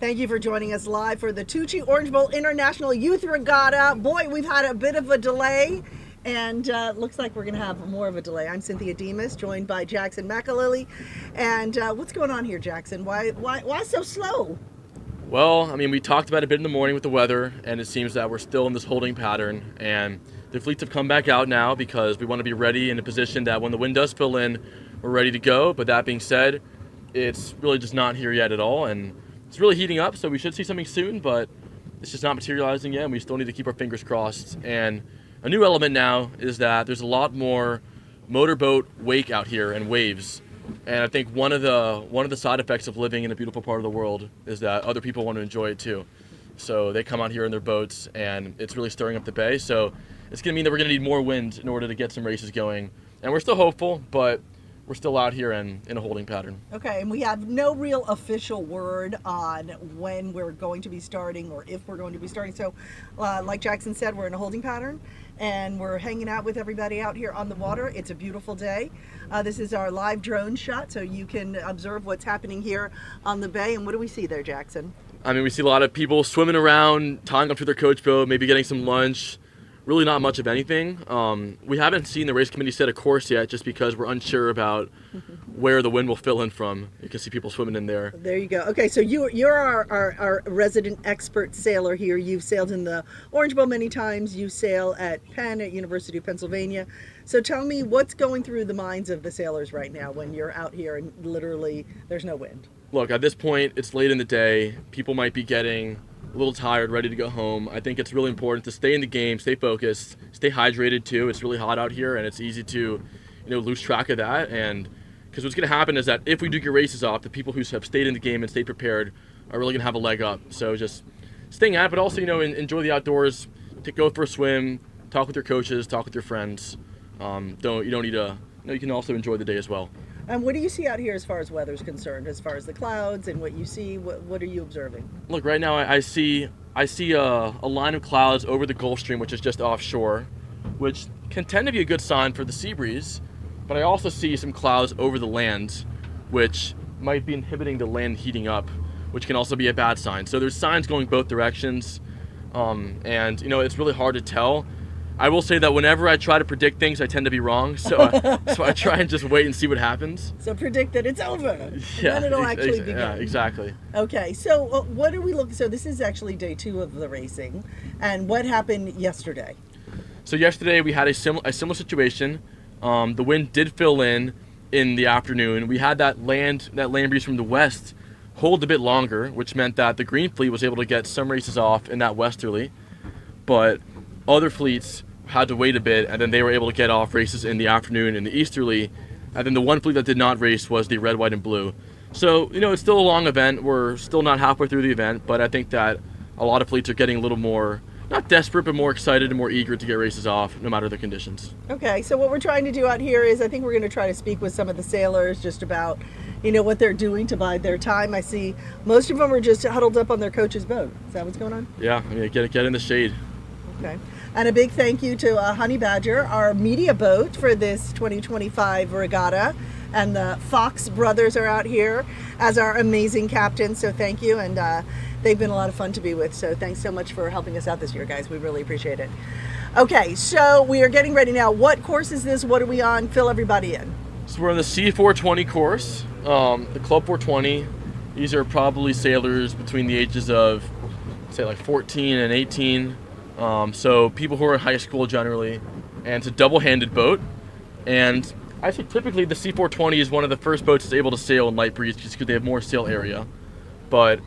Thank you for joining us live for the Tuuci Orange Bowl International Youth Regatta. Boy, we've had a bit of a delay, and looks like we're going to have more of a delay. I'm Cynthia Demas, joined by Jackson McAlilly. And what's going on here, Jackson? Why so slow? Well, I mean, we talked about it a bit in the morning with the weather, and it seems that we're still in this holding pattern. And the fleets have come back out now because we want to be ready in a position that when the wind does fill in, we're ready to go. But that being said, it's really just not here yet at all. And it's really heating up, so we should see something soon, but it's just not materializing yet, and we still need to keep our fingers crossed. And a new element now is that there's a lot more motorboat wake out here and waves. And I think one of the side effects of living in a beautiful part of the world is that other people want to enjoy it too. So they come out here in their boats, and it's really stirring up the bay. So it's going to mean that we're going to need more wind in order to get some races going. And we're still hopeful, but we're still out here in a holding pattern. Okay, and we have no real official word on when we're going to be starting or if we're going to be starting. So like Jackson said, we're in a holding pattern, and we're hanging out with everybody out here on the water. It's a beautiful day. This is our live drone shot, so you can observe what's happening here on the bay. And what do we see there, Jackson? I mean, we see a lot of people swimming around, tying up to their coach boat, maybe getting some lunch. Really not much of anything. We haven't seen the race committee set a course yet just because we're unsure about where the wind will fill in from. You can see people swimming in there. There you go. Okay, so you're our resident expert sailor here. You've sailed in the Orange Bowl many times. You sail at Penn at University of Pennsylvania. So tell me what's going through the minds of the sailors right now when you're out here and literally there's no wind. Look, at this point, it's late in the day. People might be getting a little tired, ready to go home. I think it's really important to stay in the game, stay focused, stay hydrated too. It's really hot out here, and it's easy to, lose track of that. And because what's going to happen is that if we do get races off, the people who have stayed in the game and stayed prepared are really going to have a leg up. So just staying at it, but also enjoy the outdoors. Go for a swim, talk with your coaches, talk with your friends. You don't need to. You can also enjoy the day as well. And what do you see out here as far as weather is concerned, as far as the clouds and what you see? What are you observing? Look, right now I see a line of clouds over the Gulf Stream, which is just offshore, which can tend to be a good sign for the sea breeze. But I also see some clouds over the land, which might be inhibiting the land heating up, which can also be a bad sign. So there's signs going both directions, and it's really hard to tell. I will say that whenever I try to predict things, I tend to be wrong. So I try and just wait and see what happens. So predict that it's over. Yeah, and then it'll actually begin. Yeah, exactly. Okay, so what are we looking? So this is actually day 2 of the racing, and what happened yesterday? So yesterday we had a similar situation. The wind did fill in the afternoon. We had that land breeze from the west hold a bit longer, which meant that the green fleet was able to get some races off in that westerly, but other fleets had to wait a bit, and then they were able to get off races in the afternoon in the easterly, and then the one fleet that did not race was the red, white, and blue. So, it's still a long event. We're still not halfway through the event, but I think that a lot of fleets are getting a little more, not desperate, but more excited and more eager to get races off, no matter the conditions. Okay, so what we're trying to do out here is I think we're going to try to speak with some of the sailors just about, what they're doing to bide their time. I see most of them are just huddled up on their coach's boat. Is that what's going on? Yeah, get in the shade. Okay. And a big thank you to Honey Badger, our media boat for this 2025 regatta. And the Fox brothers are out here as our amazing captains. So thank you. And they've been a lot of fun to be with. So thanks so much for helping us out this year, guys. We really appreciate it. Okay, so we are getting ready now. What course is this? What are we on? Fill everybody in. So we're on the C420 course, the Club 420. These are probably sailors between the ages of, say, like 14 and 18. So people who are in high school generally, and it's a double-handed boat. And I think typically the C420 is one of the first boats that's able to sail in light breeze just because they have more sail area. But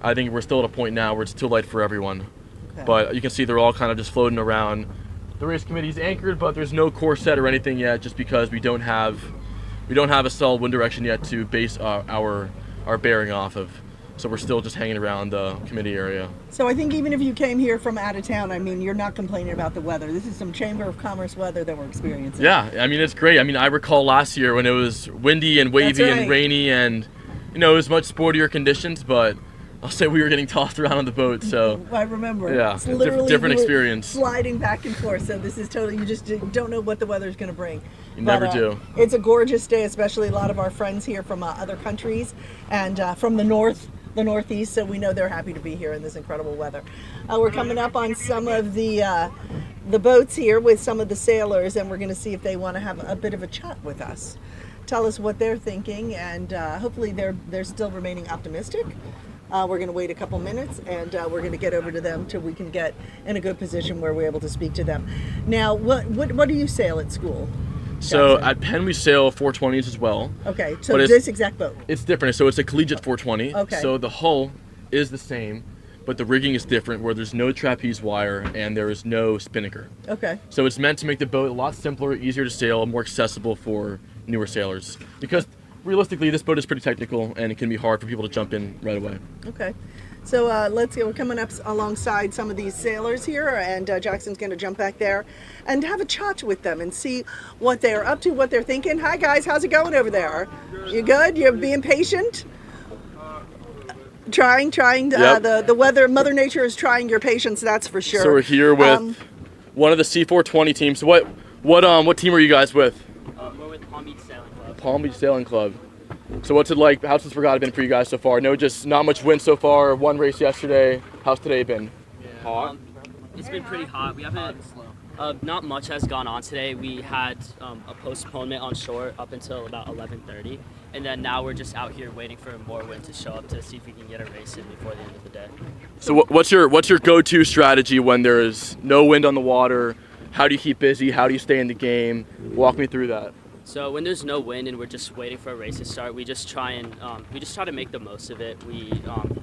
I think we're still at a point now where it's too light for everyone. Okay. But you can see they're all kind of just floating around. The race committee's anchored, but there's no course set or anything yet, just because we don't have a solid wind direction yet to base our bearing off of. So we're still just hanging around the committee area. So I think even if you came here from out of town, I mean, you're not complaining about the weather. This is some Chamber of Commerce weather that we're experiencing. Yeah, I mean, it's great. I mean, I recall last year when it was windy and wavy and rainy and, it was much sportier conditions, but I'll say we were getting tossed around on the boat, so. I remember. Yeah, it's literally different experience. Sliding back and forth, so this is totally, you just don't know what the weather's going to bring. You never do. It's a gorgeous day, especially a lot of our friends here from other countries and from the north the Northeast, so we know they're happy to be here in this incredible weather. We're coming up on some of the boats here with some of the sailors, and we're going to see if they want to have a bit of a chat with us. Tell us what they're thinking, and hopefully they're still remaining optimistic. We're going to wait a couple minutes, and we're going to get over to them till we can get in a good position where we're able to speak to them. Now, what do you sail at school? So Jackson? at Penn we sail 420s as well. Okay, so But this exact boat. It's different. So it's a collegiate 420. Okay. So the hull is the same, but the rigging is different, where there's no trapeze wire and there is no spinnaker. Okay. So it's meant to make the boat a lot simpler, easier to sail, more accessible for newer sailors. Because realistically, this boat is pretty technical and it can be hard for people to jump in right away. Okay. So let's go. We're coming up alongside some of these sailors here, and Jackson's going to jump back there and have a chat with them and see what they're up to, what they're thinking. Hi guys, how's it going over there? You good? You're being patient? Trying. Yep. The weather, Mother Nature is trying your patience. That's for sure. So we're here with one of the C420 teams. What team are you guys with? We're with Palm Beach Sailing Club. Palm Beach Sailing Club. So what's it like? How's this regatta been for you guys so far? No, just not much wind so far. One race yesterday. How's today been? Hot. It's been pretty hot. We haven't. Not much has gone on today. We had a postponement on shore up until about 11:30, and then now we're just out here waiting for more wind to show up to see if we can get a race in before the end of the day. So what's your go-to strategy when there is no wind on the water? How do you keep busy? How do you stay in the game? Walk me through that. So when there's no wind and we're just waiting for a race to start, we just try to make the most of it. We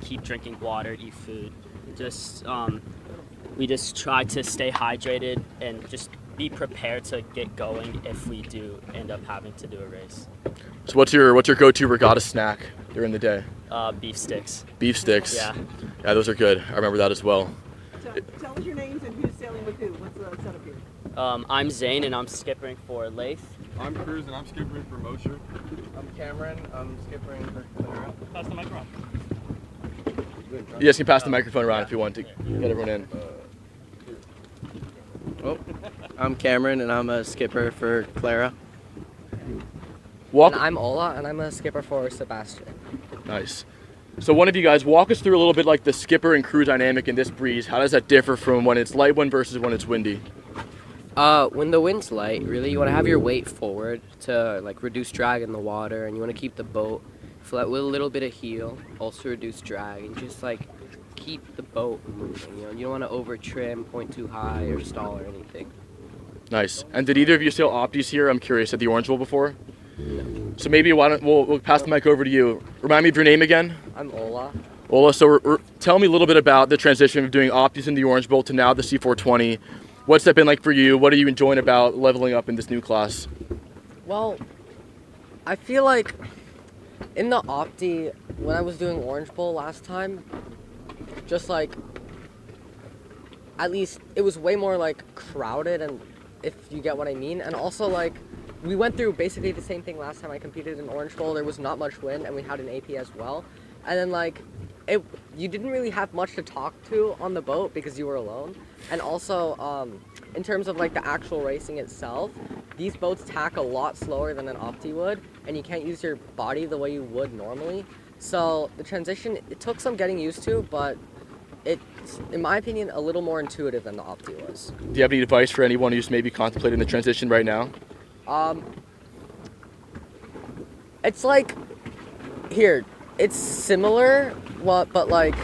keep drinking water, eat food. We just try to stay hydrated and just be prepared to get going if we do end up having to do a race. So what's your go-to regatta snack during the day? Beef sticks. Beef sticks. Yeah. Yeah, those are good. I remember that as well. Tell us your names and who's sailing with who. What's the setup here? I'm Zane and I'm skippering for Laith. I'm Cruz and I'm skippering for Mosher. I'm Cameron. I'm skippering for Clara. Pass the microphone. You guys can pass the microphone around if you want to get everyone in. Oh, I'm Cameron and I'm a skipper for Clara. Walk. And I'm Ola, and I'm a skipper for Sebastian. Nice. So one of you guys walk us through a little bit like the skipper and crew dynamic in this breeze. How does that differ from when it's light wind versus when it's windy? When the wind's light, really, you want to have your weight forward to like reduce drag in the water, and you want to keep the boat flat with a little bit of heel, also reduce drag, and just like keep the boat moving. You don't want to over trim, point too high, or stall or anything. Nice. And did either of you sail Optis here? I'm curious. At the Orange Bowl before? No. So maybe we'll pass the mic over to you. Remind me of your name again. I'm Ola. Ola. So tell me a little bit about the transition of doing Optis in the Orange Bowl to now the C420. What's that been like for you? What are you enjoying about leveling up in this new class? Well, I feel like in the Opti, when I was doing Orange Bowl last time, just like, at least it was way more like crowded, and if you get what I mean. And also like, we went through basically the same thing last time I competed in Orange Bowl. There was not much wind and we had an AP as well. And then like, you didn't really have much to talk to on the boat because you were alone. And also, in terms of like the actual racing itself, these boats tack a lot slower than an Opti would, and you can't use your body the way you would normally. So the transition, it took some getting used to, but it's, in my opinion, a little more intuitive than the Opti was. Do you have any advice for anyone who's maybe contemplating the transition right now? It's like, here, it's similar, but like,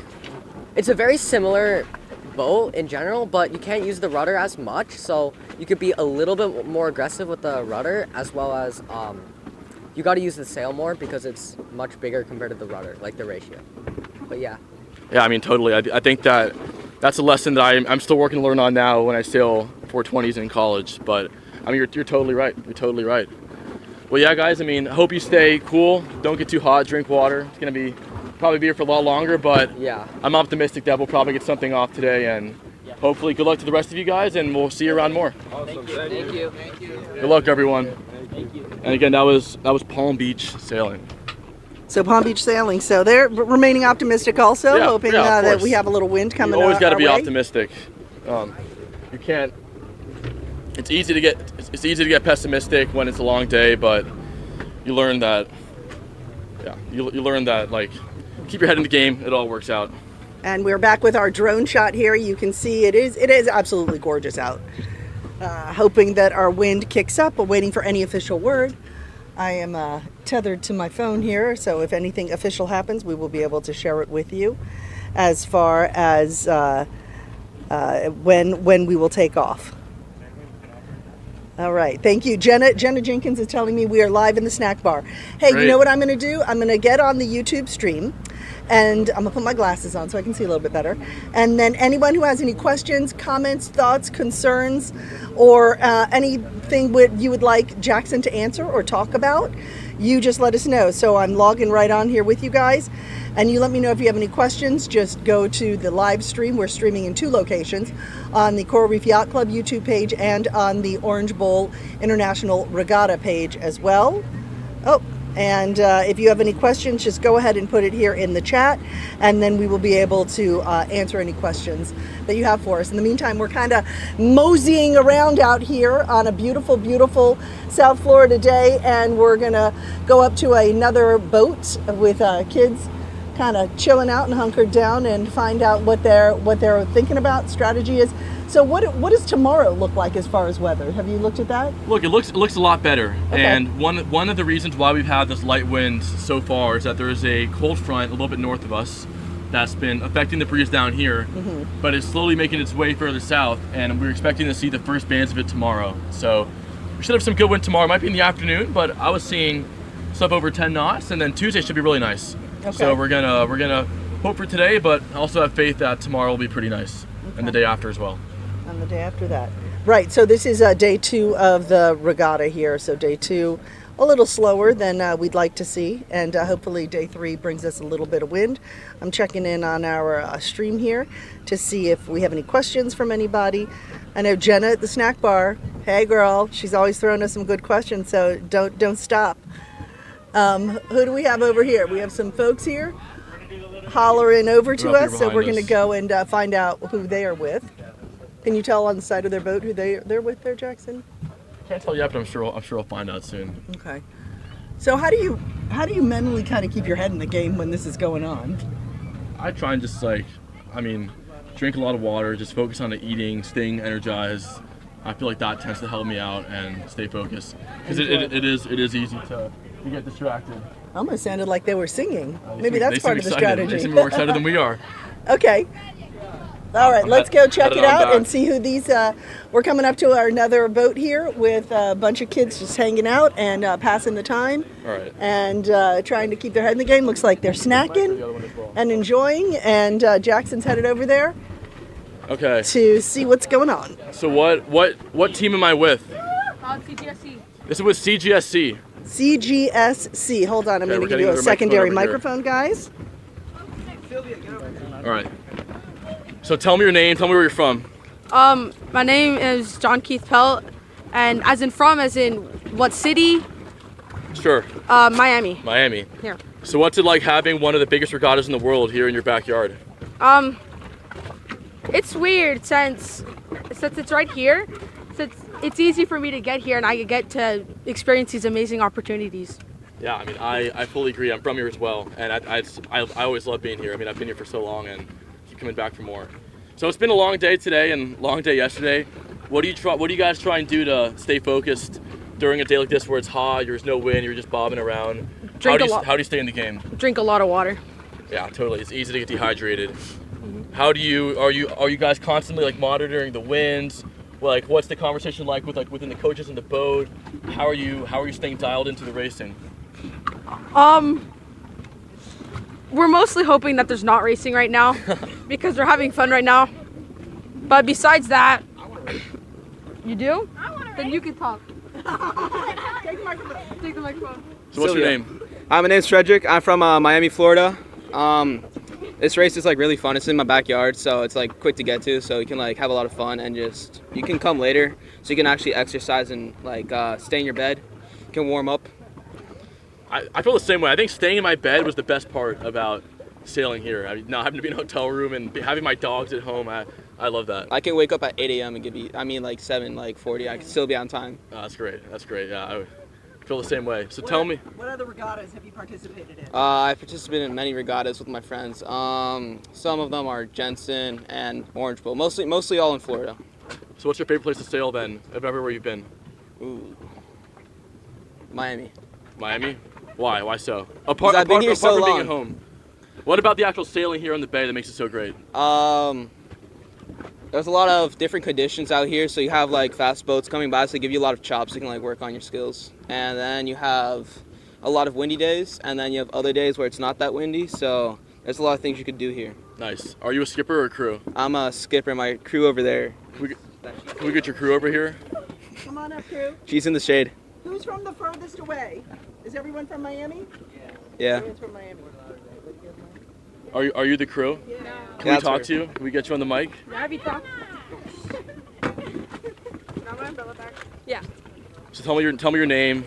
it's a very similar boat in general, but you can't use the rudder as much, so you could be a little bit more aggressive with the rudder, as well as you got to use the sail more because it's much bigger compared to the rudder, like the ratio. But yeah. Yeah, I mean, totally. I think that's a lesson that I'm still working to learn on now when I sail 420s in college. But I mean, you're totally right. You're totally right. Well, yeah, guys. I mean, I hope you stay cool. Don't get too hot. Drink water. It's gonna probably be here for a lot longer. But yeah, I'm optimistic that we'll probably get something off today, and hopefully, good luck to the rest of you guys, and we'll see you around more. Awesome. Thank you. Good luck, everyone. Thank you. And again, that was Palm Beach Sailing. So Palm Beach Sailing. So they're remaining optimistic also, Yeah, hoping yeah, of that course. we have a little wind coming You always got to our be way. optimistic. You can't. It's easy to get pessimistic when it's a long day, but you learn that. Yeah, you learn that like keep your head in the game. It all works out. And we're back with our drone shot here. You can see it is absolutely gorgeous out. Hoping that our wind kicks up, but waiting for any official word. I am tethered to my phone here, so if anything official happens, we will be able to share it with you as far as when we will take off. All right, thank you. Jenna Jenkins is telling me we are live in the snack bar. Hey, Great. You know what I'm going to do? I'm going to get on the YouTube stream, and I'm going to put my glasses on so I can see a little bit better. And then anyone who has any questions, comments, thoughts, concerns, or anything you would like Jackson to answer or talk about, you just let us know. So I'm logging right on here with you guys. And you let me know if you have any questions. Just go to the live stream. We're streaming in 2 locations, on the Coral Reef Yacht Club YouTube page and on the Orange Bowl International Regatta page as well. Oh, and if you have any questions, just go ahead and put it here in the chat, and then we will be able to answer any questions that you have for us. In the meantime, we're kind of moseying around out here on a beautiful, beautiful South Florida day, and we're going to go up to another boat with kids kind of chilling out and hunkered down and find out what they're thinking about, strategy is. So what does tomorrow look like as far as weather? Have you looked at that? Look, it looks a lot better. Okay. And one of the reasons why we've had this light wind so far is that there is a cold front a little bit north of us that's been affecting the breeze down here, but it's slowly making its way further south, and we're expecting to see the first bands of it tomorrow. So we should have some good wind tomorrow. It might be in the afternoon, but I was seeing stuff over 10 knots, and then Tuesday should be really nice. Okay. So we're gonna hope for today, but also have faith that tomorrow will be pretty nice, and the day after as well. And the day after that. Right, so this is day 2 of the regatta here. So day 2, a little slower than we'd like to see, and hopefully day 3 brings us a little bit of wind. I'm checking in on our stream here to see if we have any questions from anybody. I know Jenna at the snack bar. Hey girl, she's always throwing us some good questions, so don't stop. Who do we have over here? We have some folks here hollering over to us, so we're going to go and find out who they are with. Can you tell on the side of their boat who they're with there, Jackson? Can't tell yet, but I'm sure I'll find out soon. Okay. So how do you mentally kind of keep your head in the game when this is going on? I try and just drink a lot of water, just focus on the eating, staying energized. I feel like that tends to help me out and stay focused, because it is easy to get distracted. Almost sounded like they were singing. They Maybe that's part of the strategy. They seem more excited than we are. Okay. All right, let's go check it headed on out back. and see who these. We're coming up to another boat here with a bunch of kids just hanging out and passing the time. All right. And trying to keep their head in the game. Looks like they're snacking and enjoying. And Jackson's headed over there Okay. to see what's going on. So what team am I with? CGSC. This is with CGSC. CGSC. Hold on, I'm Okay, going we're to give getting you a their secondary microphone over microphone, guys. All right. So tell me your name. Tell me where you're from. My name is John Keith Pelt, and as in what city? Sure. Miami. Miami. Here. So what's it like having one of the biggest regattas in the world here in your backyard? It's weird since it's right here. Since it's easy for me to get here, and I get to experience these amazing opportunities. Yeah, I mean, I fully agree. I'm from here as well, and I always love being here. I mean, I've been here for so long and keep coming back for more. So it's been a long day today and long day yesterday. What do you guys try and do to stay focused during a day like this where it's hot, there's no wind, you're just bobbing around? How do you stay in the game? Drink a lot of water. Yeah, totally. It's easy to get dehydrated. How do you are you guys constantly like monitoring the winds? Like, what's the conversation like within the coaches in the boat? How are you staying dialed into the racing? We're mostly hoping that there's not racing right now because we're having fun right now. But besides that, you do? Then you can talk. Take the microphone. Take the microphone. So what's your Sylvia. name? My name's Frederick. I'm from Miami, Florida. This race is like really fun. It's in my backyard, so it's like quick to get to. So you can like have a lot of fun and just you can come later, so you can actually exercise and like stay in your bed. You can warm up. I feel the same way. I think staying in my bed was the best part about sailing here. I mean, not having to be in a hotel room and having my dogs at home. I love that. I can wake up at 8 a.m. and like 7:40. I can still be on time. That's great. That's great. Yeah, I feel feel the same way. So tell me. What other regattas have you participated in? I participated in many regattas with my friends. Some of them are Jensen and Orange Bowl. Mostly all in Florida. So what's your favorite place to sail then, of everywhere you've been? Ooh. Miami. Miami? Why? Why so? I've been here so from being long. at home. What about the actual sailing here on the bay that makes it so great? There's a lot of different conditions out here, so you have like fast boats coming by, so they give you a lot of chops, so you can like work on your skills. And then you have a lot of windy days, and then you have other days where it's not that windy, so there's a lot of things you could do here. Nice. Are you a skipper or a crew? I'm a skipper, my crew over there. Can we get your crew over here? Come on up, crew. She's in the shade. Who's from the furthest away? Is everyone from Miami? Yeah. Everyone's from Miami. Are you the crew? Yeah. Can we That's talk her. to you? Can we get you on the mic? Yeah. So tell me your name.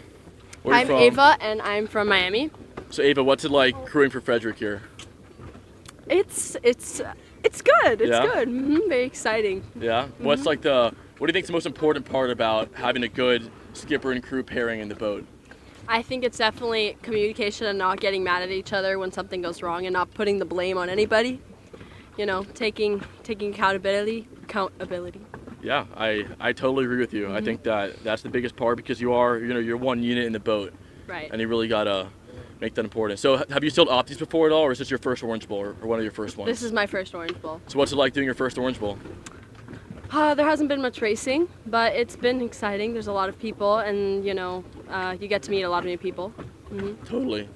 Where I'm you're from. Ava, and I'm from Miami. So Ava, what's it like crewing for Frederick here? It's good. It's Yeah? good. Very exciting. Yeah. What's like what do you think is the most important part about having a good skipper and crew pairing in the boat? I think it's definitely communication and not getting mad at each other when something goes wrong and not putting the blame on anybody. You know, taking accountability. Yeah, I totally agree with you. I think that's the biggest part because you're one unit in the boat, Right. and you really gotta make that important. So have you sailed Opties before at all, or is this your first Orange Bowl or one of your first ones? This is my first Orange Bowl. So what's it like doing your first Orange Bowl? There hasn't been much racing, but it's been exciting. There's a lot of people, and you get to meet a lot of new people. Totally.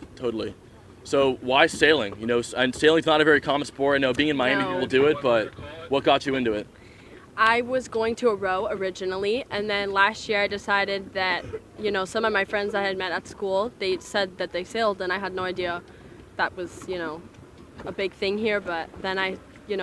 So why sailing? And sailing's not a very common sport. I know being in Miami, No. people do it, but what got you into it? I was going to a row originally, and then last year I decided that, some of my friends I had met at school, they said that they sailed, and I had no idea that was, a big thing here. But then I,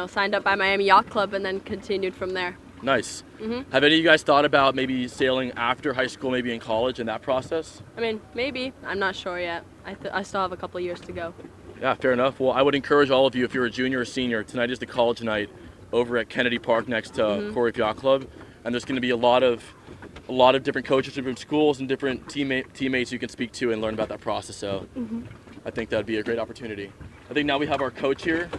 signed up by Miami Yacht Club and then continued from there. Nice. Have any of you guys thought about maybe sailing after high school, maybe in college, in that process? I mean, maybe. I'm not sure yet. I still have a couple years to go. Yeah, fair enough. Well, I would encourage all of you, if you're a junior or senior, tonight is the college night over at Kennedy Park next to Core Reef Yacht Club, and there's going to be a lot of different coaches from different schools and different teammates you can speak to and learn about that process. So I think that'd be a great opportunity. I think now we have our coach here.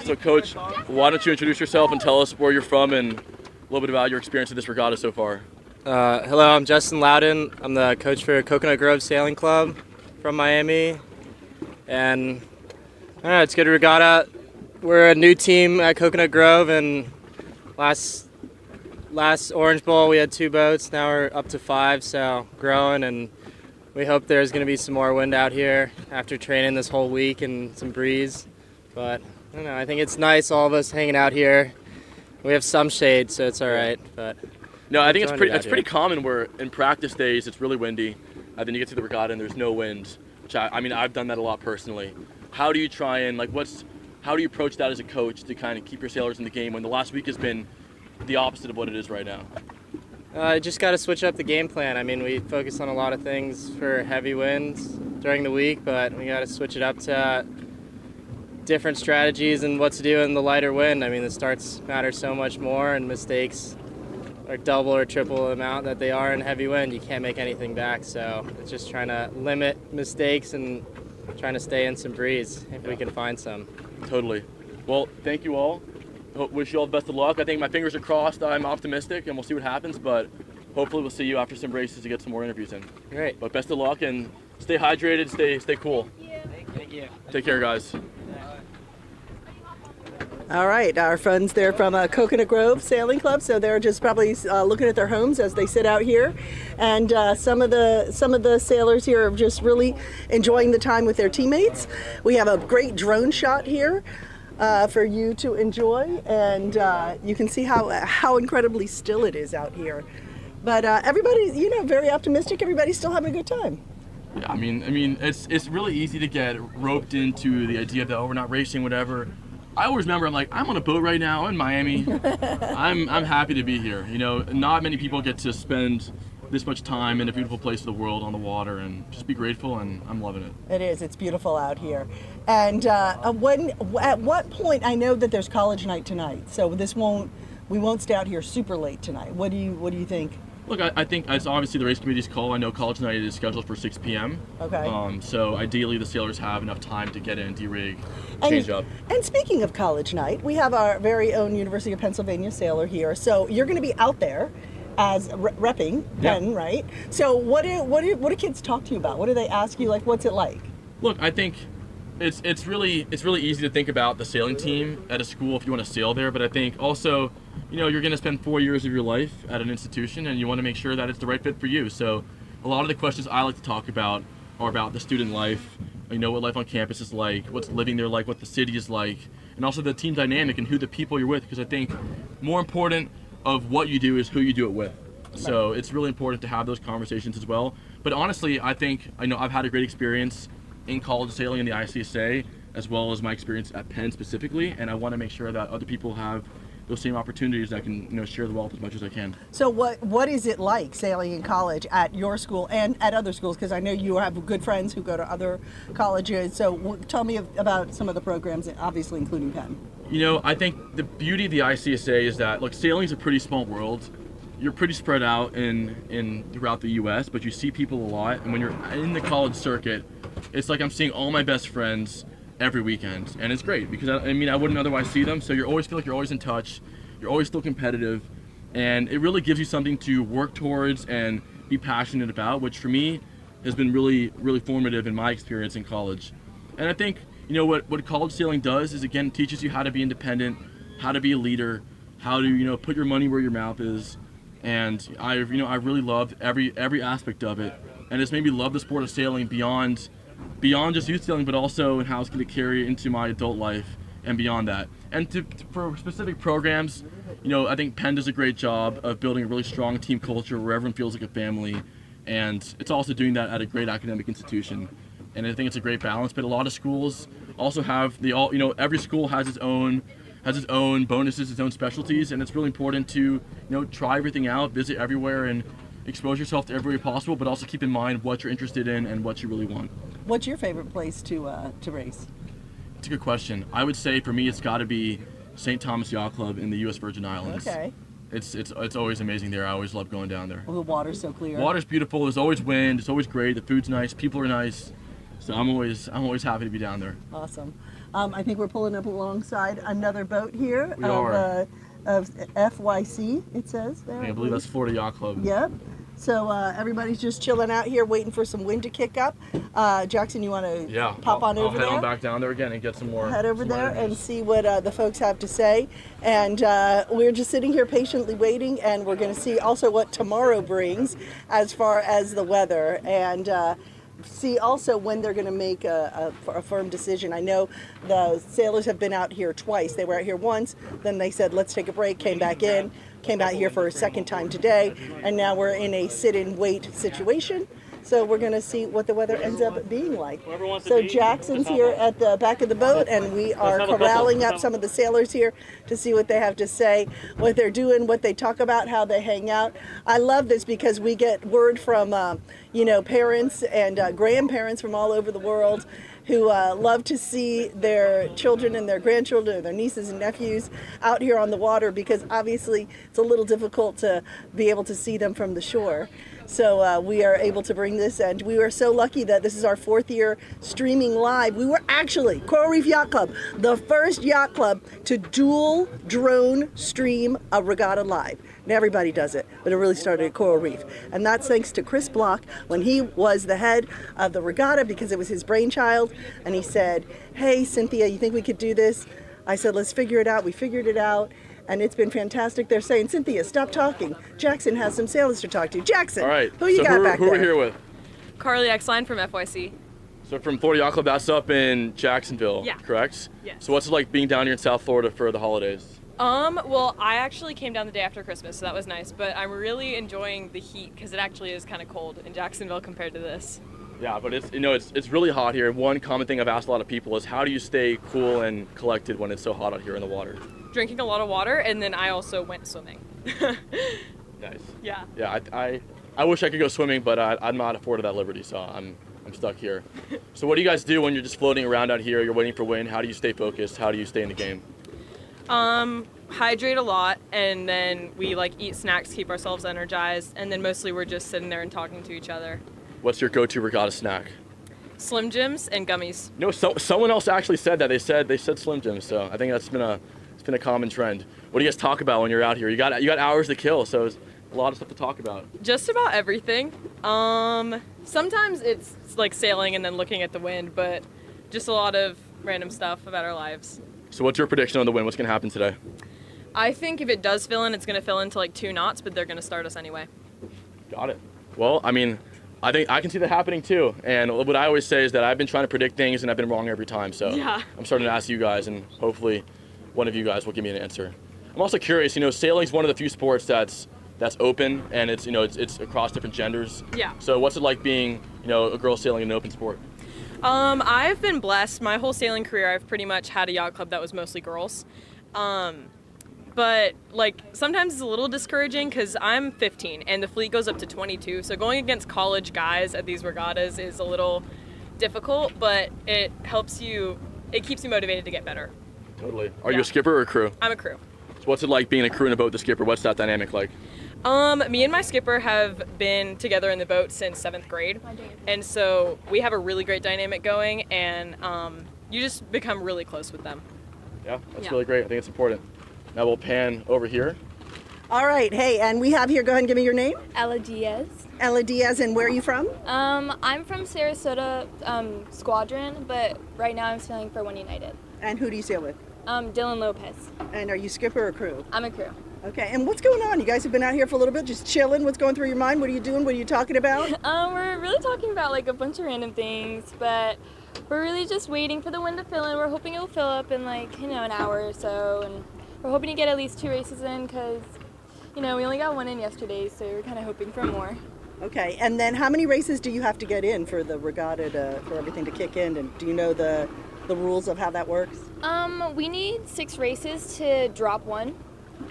So Coach, why don't you introduce yourself and tell us where you're from and a little bit about your experience at this regatta so far. Hello, I'm Justin Loudon. I'm the coach for Coconut Grove Sailing Club from Miami. And I don't know, it's a good regatta. We're a new team at Coconut Grove, and last Orange Bowl we had 2 boats. Now we're up to 5, so growing, and we hope there's going to be some more wind out here after training this whole week and some breeze. But I don't know, I think it's nice, all of us hanging out here. We have some shade, so it's all right. But no, I think it's here. pretty common where in practice days it's really windy, and then you get to the regatta and there's no wind. Which I mean, I've done that a lot personally. How do you try and how do you approach that as a coach to kind of keep your sailors in the game when the last week has been the opposite of what it is right now? Just got to switch up the game plan. I mean, we focus on a lot of things for heavy winds during the week, but we got to switch it up to different strategies and what to do in the lighter wind. I mean, the starts matter so much more, and mistakes are double or triple the amount that they are in heavy wind. You can't make anything back, so it's just trying to limit mistakes and trying to stay in some breeze if we can find some. Totally. Well, thank you all. Wish you all the best of luck. I think my fingers are crossed. I'm optimistic, and we'll see what happens, but hopefully we'll see you after some races to get some more interviews in. Great. But best of luck, and stay hydrated, stay cool. Thank you. Take care, guys. All right, our friends there from Coconut Grove Sailing Club, so they're just probably looking at their homes as they sit out here, and some of the sailors here are just really enjoying the time with their teammates. We have a great drone shot here for you to enjoy, and you can see how incredibly still it is out here. But everybody's very optimistic. Everybody's still having a good time. Yeah, I mean, it's really easy to get roped into the idea that we're not racing, whatever. I always remember, I'm on a boat right now in Miami. I'm happy to be here. Not many people get to spend this much time in a beautiful place of the world on the water and just be grateful, and I'm loving it. It is. It's beautiful out here. And at what point, I know that there's college night tonight, so we won't stay out here super late tonight. What do you think? Look, I think it's obviously the race committee's call. I know college night is scheduled for 6 p.m. Okay. So ideally the sailors have enough time to get in, de-rig, change up. And speaking of college night, we have our very own University of Pennsylvania sailor here. So you're going to be out there as repping Penn, right? So what do kids talk to you about? What do they ask you? Like, what's it like? Look, I think it's really easy to think about the sailing team at a school if you want to sail there, but I think also, you're going to spend 4 years of your life at an institution, and you want to make sure that it's the right fit for you. So a lot of the questions I like to talk about are about the student life, what life on campus is like, what's living there like, what the city is like, and also the team dynamic and who the people you're with, because I think more important of what you do is who you do it with. So it's really important to have those conversations as well. But honestly, I think, I've had a great experience in college sailing in the ICSA, as well as my experience at Penn specifically, and I want to make sure that other people have those same opportunities that I can share the wealth as much as I can. So what is it like sailing in college at your school and at other schools? Because I know you have good friends who go to other colleges. So tell me about some of the programs, obviously including Penn. I think the beauty of the ICSA is that, look, sailing is a pretty small world. You're pretty spread out in throughout the U.S., but you see people a lot, and when you're in the college circuit, it's like I'm seeing all my best friends every weekend, and it's great because I wouldn't otherwise see them. So you always feel like you're always in touch, you're always still competitive, and it really gives you something to work towards and be passionate about, which for me has been really formative in my experience in college. And I think what college sailing does is, again, teaches you how to be independent, how to be a leader, how to put your money where your mouth is, and I really loved every aspect of it, and it's made me love the sport of sailing beyond just youth sailing, but also in how it's going to carry into my adult life and beyond that. And for specific programs, I think Penn does a great job of building a really strong team culture where everyone feels like a family, and it's also doing that at a great academic institution. And I think it's a great balance. But a lot of schools also have every school has its own bonuses, its own specialties, and it's really important to try everything out, visit everywhere, and expose yourself to everywhere possible, but also keep in mind what you're interested in and what you really want. What's your favorite place to race? It's a good question. I would say for me it's got to be St. Thomas Yacht Club in the U.S. Virgin Islands. Okay. It's always amazing there. I always love going down there. Well, the water's so clear. Water's beautiful. There's always wind. It's always great. The food's nice. People are nice. So I'm always happy to be down there. Awesome. I think we're pulling up alongside another boat here We are. Of FYC. It says there. I believe that's Florida Yacht Club. Yep. So everybody's just chilling out here, waiting for some wind to kick up. Jackson, you want to pop on over there? I'll head on back down there again and get some more. Head over there and see what the folks have to say. And we're just sitting here patiently waiting, and we're going to see also what tomorrow brings as far as the weather, and see also when they're going to make a firm decision. I know the sailors have been out here twice. They were out here once, then they said, let's take a break, came back in, came out here for a second time today, and now we're in a sit-and-wait situation. So we're going to see what the weather ends up being like. So Jackson's here at the back of the boat, and we are corralling up some of the sailors here to see what they have to say, what they're doing, what they talk about, how they hang out. I love this because we get word from, parents and grandparents from all over the world who love to see their children and their grandchildren, or their nieces and nephews out here on the water, because obviously it's a little difficult to be able to see them from the shore. So we are able to bring this, and we are so lucky that this is our 4th year streaming live. We were actually, Coral Reef Yacht Club, the first yacht club to dual drone stream a regatta live. And everybody does it, but it really started at Coral Reef. And that's thanks to Chris Block when he was the head of the regatta, because it was his brainchild. And he said, hey, Cynthia, you think we could do this? I said, let's figure it out. We figured it out. And it's been fantastic. They're saying, Cynthia, stop talking. Jackson has some sailors to talk to. Jackson, all right. who you got back there? Who are we here with? Carly Exline from FYC. So from Florida Yacht Club, that's up in Jacksonville, Yeah. correct? Yes. So what's it like being down here in South Florida for the holidays? Well, I actually came down the day after Christmas, so that was nice. But I'm really enjoying the heat because it actually is kind of cold in Jacksonville compared to this. Yeah, but it's really hot here. One common thing I've asked a lot of people is, how do you stay cool and collected when it's so hot out here in the water? Drinking a lot of water, and then I also went swimming. Nice. Yeah. Yeah, I wish I could go swimming, but I'm not afforded that liberty, so I'm stuck here. So what do you guys do when you're just floating around out here? You're waiting for wind. How do you stay focused? How do you stay in the game? hydrate a lot, and then we like eat snacks to keep ourselves energized, and then mostly we're just sitting there and talking to each other. What's your go-to regatta snack? Slim Jims and gummies. No, someone else actually said that. They said Slim Jims, so I think it's been a common trend. What do you guys talk about when you're out here? You got hours to kill, so it's a lot of stuff to talk about. Just about everything. Sometimes it's like sailing and then looking at the wind, but just a lot of random stuff about our lives. So what's your prediction on the wind? What's going to happen today? I think if it does fill in, it's going to fill into like 2 knots, but they're going to start us anyway. Got it. Well, I mean, I think I can see that happening too. And what I always say is that I've been trying to predict things and I've been wrong every time. So yeah. I'm starting to ask you guys, and hopefully one of you guys will give me an answer. I'm also curious, sailing is one of the few sports that's open, and it's across different genders. Yeah. So what's it like being, a girl sailing in an open sport? I've been blessed. My whole sailing career, I've pretty much had a yacht club that was mostly girls. But like sometimes it's a little discouraging because I'm 15 and the fleet goes up to 22. So going against college guys at these regattas is a little difficult, but it helps you. It keeps you motivated to get better. Totally. Are you a skipper or a crew? I'm a crew. So what's it like being a crew in a boat with the skipper? What's that dynamic like? Me and my skipper have been together in the boat since 7th grade, and so we have a really great dynamic going, and you just become really close with them. Yeah, that's really great. I think it's important. Now we'll pan over here. All right. Hey, and we have here, go ahead and give me your name. Ella Diaz. Ella Diaz, and where are you from? I'm from Sarasota Squadron, but right now I'm sailing for One United. And who do you sail with? Dylan Lopez. And are you skipper or crew? I'm a crew. Okay, and what's going on? You guys have been out here for a little bit, just chilling. What's going through your mind? What are you doing? What are you talking about? We're really talking about like a bunch of random things, but we're really just waiting for the wind to fill in. We're hoping it will fill up in like, an hour or so, and we're hoping to get at least 2 races in because, we only got 1 in yesterday, so we're kind of hoping for more. Okay, and then how many races do you have to get in for the regatta for everything to kick in? And do you know the rules of how that works? We need 6 races to drop 1.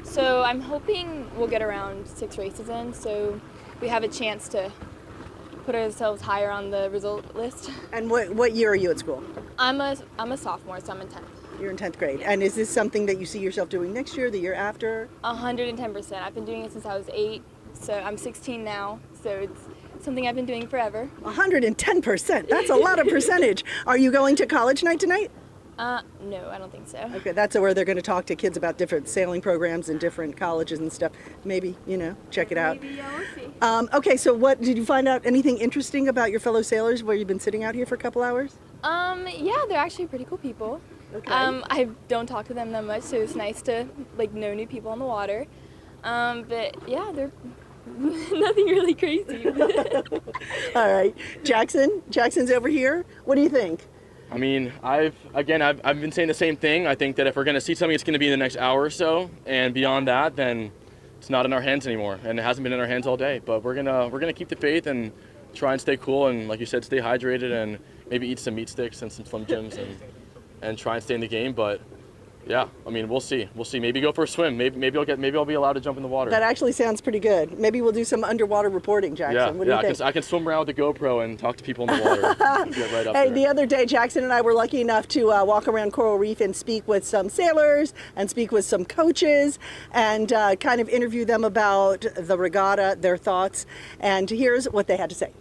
So I'm hoping we'll get around 6 races in, so we have a chance to put ourselves higher on the result list. And what year are you at school? I'm a sophomore, so I'm in 10th. You're in 10th grade. And is this something that you see yourself doing next year, the year after? 110%. I've been doing it since I was 8, so I'm 16 now, so it's something I've been doing forever. 110%. That's a lot of percentage. Are you going to college night tonight? No, I don't think so. Okay, that's where they're going to talk to kids about different sailing programs and different colleges and stuff. Maybe, check it out. Maybe, yeah, we'll see. Okay, so what did you find out anything interesting about your fellow sailors where you've been sitting out here for a couple hours? Yeah, they're actually pretty cool people. Okay. I don't talk to them that much, so it's nice to know new people on the water. But yeah, they're nothing really crazy. All right, Jackson's over here. What do you think? I mean, I've been saying the same thing. I think that if we're going to see something, it's going to be in the next hour or so, and beyond that, then it's not in our hands anymore, and it hasn't been in our hands all day. But we're gonna keep the faith and try and stay cool, and like you said, stay hydrated, and maybe eat some meat sticks and some Slim Jims, and try and stay in the game. But yeah, I mean, we'll see. Maybe go for a swim. Maybe I'll be allowed to jump in the water. That actually sounds pretty good. Maybe we'll do some underwater reporting, Jackson. Yeah, what do you think? I can swim around with the GoPro and talk to people in the water. Get right up Hey, there. the other day, Jackson and I were lucky enough to walk around Coral Reef and speak with some sailors and speak with some coaches and kind of interview them about the regatta, their thoughts, and here's what they had to say.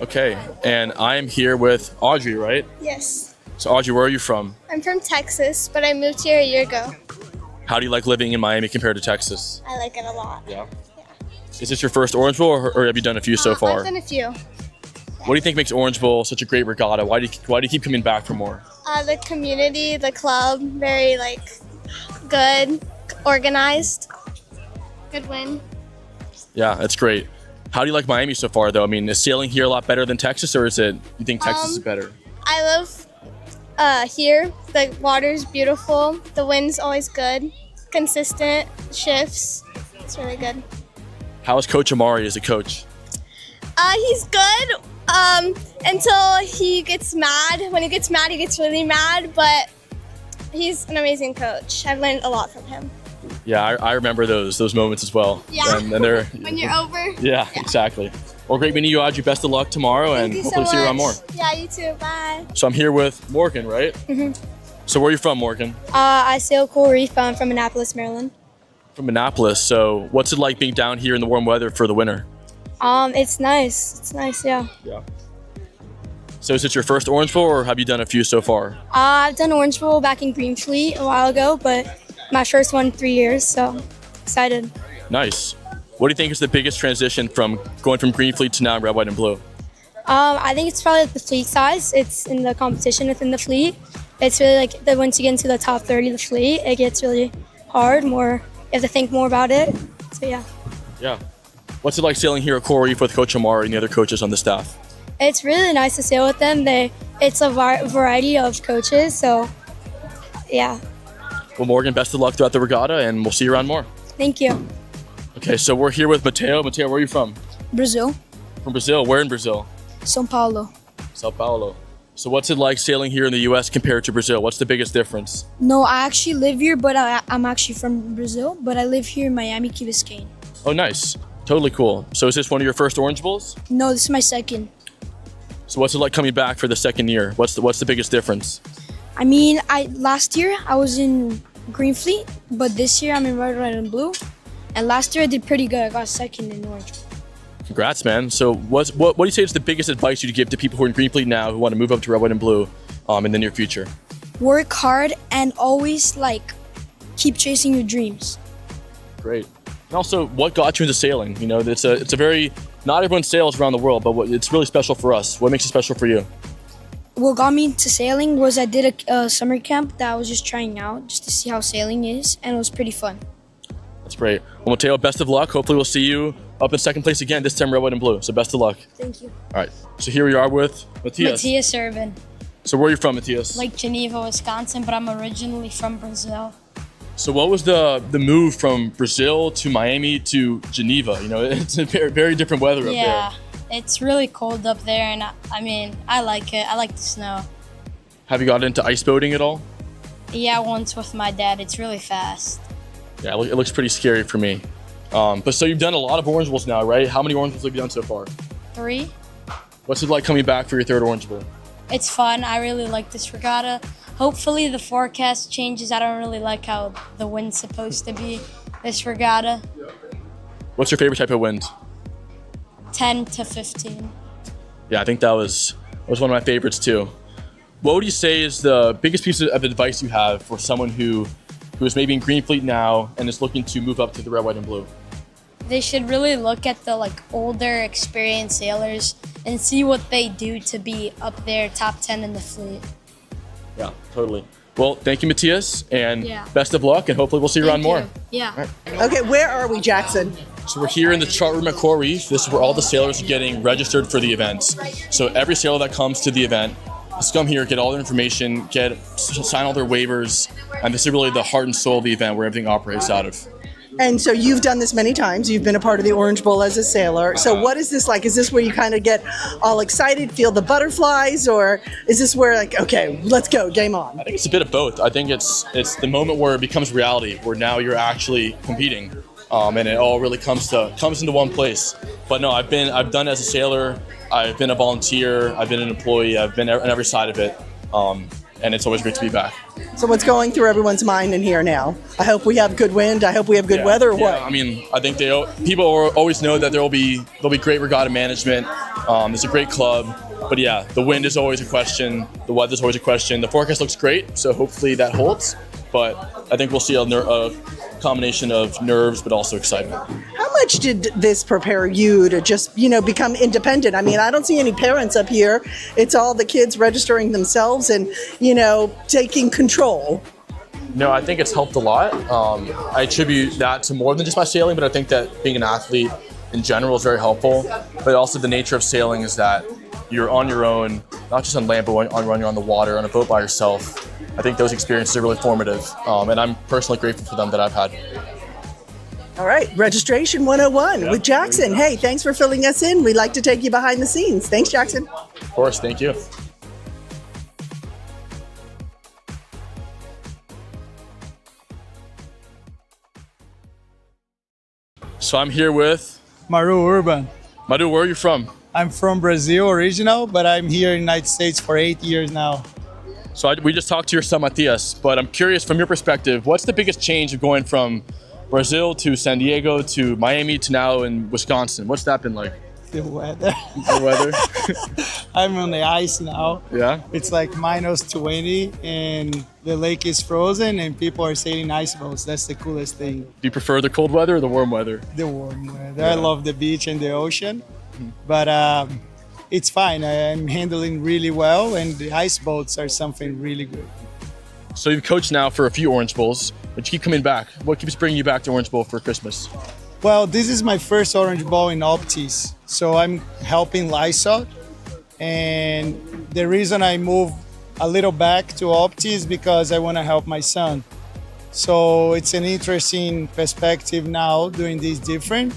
Okay, and I am here with Audrey, right? Yes. So Audrey, where are you from? I'm from Texas, but I moved here a year ago. How do you like living in Miami compared to Texas? I like it a lot. Yeah. Is this your first Orange Bowl, or have you done a few so far? I've done a few. What do you think makes Orange Bowl such a great regatta? Why do you keep coming back for more? The community, the club, very good, organized, good win. Yeah, that's great. How do you like Miami so far, though? I mean, is sailing here a lot better than Texas, or you think Texas is better? I love here. The water's beautiful. The wind's always good. Consistent shifts. It's really good. How is Coach Amari as a coach? He's good until he gets mad. When he gets mad, he gets really mad, but he's an amazing coach. I've learned a lot from him. Yeah, I remember those moments as well. Yeah, and they're, when you're over. Yeah, exactly. Well, great meeting you, Audrey. Best of luck tomorrow, and hopefully see you around more. Yeah, you too. Bye. So I'm here with Morgan, right? Mm-hmm. So where are you from, Morgan? I sail Coral Reef. I'm from Annapolis, Maryland. From Annapolis. So what's it like being down here in the warm weather for the winter? It's nice. It's nice, yeah. Yeah. So is it your first Orange Bowl, or have you done a few so far? I've done Orange Bowl back in Greenfleet a while ago, but my first one in 3 years, so excited. Nice. What do you think is the biggest transition from going from Greenfleet to now red, white, and blue? I think it's probably like the fleet size. It's in the competition within the fleet. It's really like that once you get into the top 30 of the fleet, it gets really hard. You have to think more about it. So yeah. Yeah. What's it like sailing here at Coral Reef with Coach Amar and the other coaches on the staff? It's really nice to sail with them. It's a variety of coaches, so yeah. Well, Morgan, best of luck throughout the regatta, and we'll see you around more. Thank you. Okay, so we're here with Mateo. Mateo, where are you from? Brazil, From Brazil. Where in Brazil? São Paulo. Sao Paulo. So what's it like sailing here in the U.S. compared to Brazil? What's the biggest difference? No, I actually live here, but I'm actually from Brazil, but I live here in Miami, Key Biscayne. Oh, nice. Totally cool. So is this one of your first Orange Bowls? No, this is my second. So what's it like coming back for the second year? What's the biggest difference? I mean, last year I was in Greenfleet, but this year I'm in red, white, and blue. And last year I did pretty good. I got second in Orange. Congrats, man. So what do you say is the biggest advice you'd give to people who are in Greenfleet now who want to move up to red, white, and blue in the near future? Work hard and always keep chasing your dreams. Great. And also, what got you into sailing? You know, it's a very, not everyone sails around the world, but it's really special for us. What makes it special for you? What got me into sailing was I did a summer camp that I was just trying out just to see how sailing is, and it was pretty fun. That's great. Well, Mateo, best of luck. Hopefully we'll see you up in second place again, this time red, white, and blue. So best of luck. Thank you. All right. So here we are with Matthias. Matthias Urban, So where are you from, Matthias? Lake Geneva, Wisconsin, but I'm originally from Brazil. So what was the move from Brazil to Miami to Geneva? You know, it's a very, very different weather up Yeah, there. it's really cold up there, and I mean, I like it. I like the snow. Have you got into ice boating at all? Yeah, once with my dad. It's really fast. Yeah, it looks pretty scary for me. But so you've done a lot of Orange Bowls now, right? How many Orange Bowls have you done so far? 3. What's it like coming back for your third Orange Bowl? It's fun. I really like this regatta. Hopefully the forecast changes. I don't really like how the wind's supposed to be this regatta. What's your favorite type of wind? 10 to 15. Yeah, I think that was one of my favorites too. What would you say is the biggest piece of advice you have for someone who is maybe in Greenfleet now and is looking to move up to the red, white, and blue? They should really look at the older, experienced sailors and see what they do to be up there, top 10 in the fleet. Yeah, totally. Well, thank you, Matthias, and Yeah. best of luck, and hopefully we'll see you around more. Yeah. Okay, where are we, Jackson? So we're here in the chart room at Coral Reef. This is where all the sailors are getting registered for the events. So every sailor that comes to the event has come here, get all their information, sign all their waivers, and this is really the heart and soul of the event where everything operates out of. And so you've done this many times. You've been a part of the Orange Bowl as a sailor. So what is this like? Is this where you kind of get all excited, feel the butterflies, or is this where okay, let's go, game on? I think it's a bit of both. I think it's the moment where it becomes reality, where now you're actually competing, and it all really comes into one place. But no, I've done it as a sailor. I've been a volunteer. I've been an employee. I've been on every side of it, and it's always great to be back. So what's going through everyone's mind in here now? I hope we have good wind. I hope we have good weather. Or what? I mean, I think people always know that there'll be great regatta management. It's a great club, but yeah, the wind is always a question. The weather's always a question. The forecast looks great, so hopefully that holds. But I think we'll see a combination of nerves, but also excitement. How much did this prepare you to just, become independent? I mean, I don't see any parents up here. It's all the kids registering themselves and, taking control. No, I think it's helped a lot. I attribute that to more than just my sailing, but I think that being an athlete in general is very helpful. But also the nature of sailing is that you're on your own, not just on land, but when you're on the water, on a boat by yourself. I think those experiences are really formative, and I'm personally grateful for them that I've had. All right, Registration 101 with Jackson. Hey, thanks for filling us in. We'd like to take you behind the scenes. Thanks, Jackson. Of course, thank you. So I'm here with Maru Urban. Maru, where are you from? I'm from Brazil original, but I'm here in the United States for 8 years now. So we just talked to your son Matias, but I'm curious from your perspective, what's the biggest change of going from Brazil to San Diego to Miami to now in Wisconsin? What's that been like? The weather. The weather? I'm on the ice now. Yeah? It's like minus 20 and the lake is frozen and people are sailing ice boats. That's the coolest thing. Do you prefer the cold weather or the warm weather? The warm weather. I love the beach and the ocean, but it's fine. I'm handling really well and the ice boats are something really good. So you've coached now for a few Orange Bowls, but you keep coming back. What keeps bringing you back to Orange Bowl for Christmas? Well, this is my first Orange Bowl in Optis, so I'm helping Lysol. And the reason I moved a little back to Optis is because I want to help my son. So it's an interesting perspective now doing this different.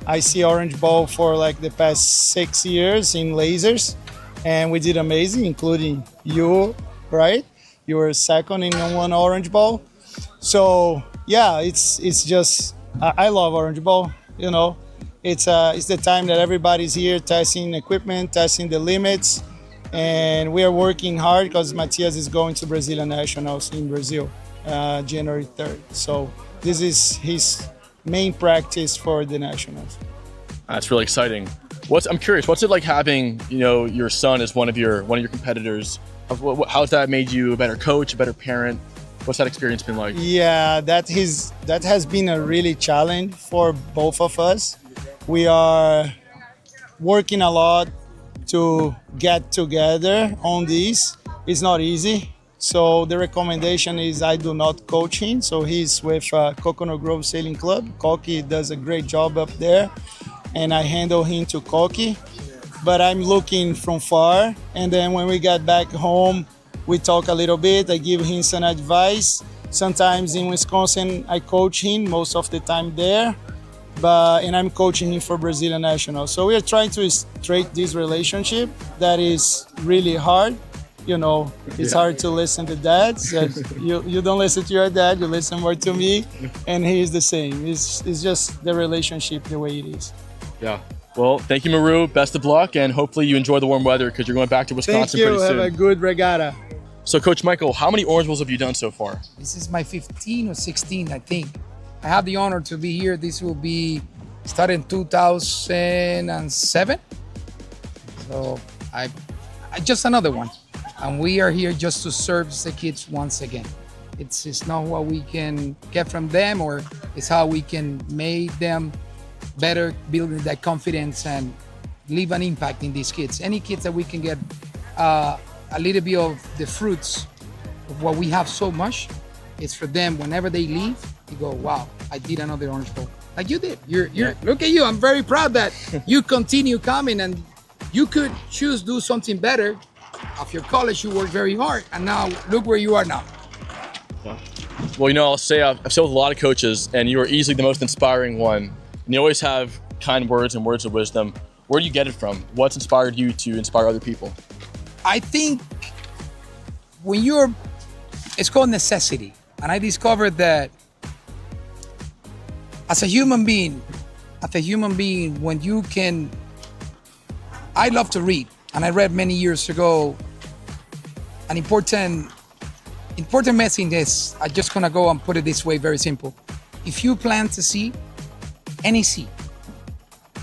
I see Orange Bowl for like the past 6 years in lasers, and we did amazing, including you, right? You were second in one Orange Bowl. So yeah, it's just, I love Orange Bowl, you know. It's the time that everybody's here testing equipment, testing the limits, and we are working hard because Matias is going to Brazilian Nationals in Brazil, January 3rd. So this is his main practice for the Nationals. That's really exciting. I'm curious, what's it like having, your son as one of your competitors? How's that made you a better coach, a better parent? What's that experience been like? Yeah, that has been a really challenge for both of us. We are working a lot to get together on this. It's not easy. So the recommendation is I do not coach him. So he's with Coconut Grove Sailing Club. Koki does a great job up there. And I handle him to Koki. But I'm looking from far. And then when we get back home, we talk a little bit. I give him some advice. Sometimes in Wisconsin, I coach him most of the time there. And I'm coaching him for Brazilian National. So we are trying to straighten this relationship that is really hard. It's hard to listen to dads. You don't listen to your dad, you listen more to me. And he is the same. It's just the relationship the way it is. Yeah. Well, thank you, Maru. Best of luck, and hopefully you enjoy the warm weather because you're going back to Wisconsin pretty soon. Thank you. Have a good regatta. So, Coach Michael, how many Orange Bowls have you done so far? This is my 15 or 16, I think. I have the honor to be here. This will be started in 2007. So I just another one. And we are here just to serve the kids once again. It's not what we can get from them, or it's how we can make them better, building that confidence and leave an impact in these kids. Any kids that we can get a little bit of the fruits of what we have so much, it's for them whenever they leave, you go, wow, I did another Orange Bowl. Like you did. Look at you. I'm very proud that you continue coming, and you could choose do something better. After your college, you worked very hard, and now look where you are now. Well, I'll say I've said with a lot of coaches, and you are easily the most inspiring one. And you always have kind words and words of wisdom. Where do you get it from? What's inspired you to inspire other people? I think it's called necessity. And I discovered that as a human being, when you can, I love to read. And I read many years ago, an important message is, I'm just gonna go and put it this way, very simple. If you plant a seed, any seed,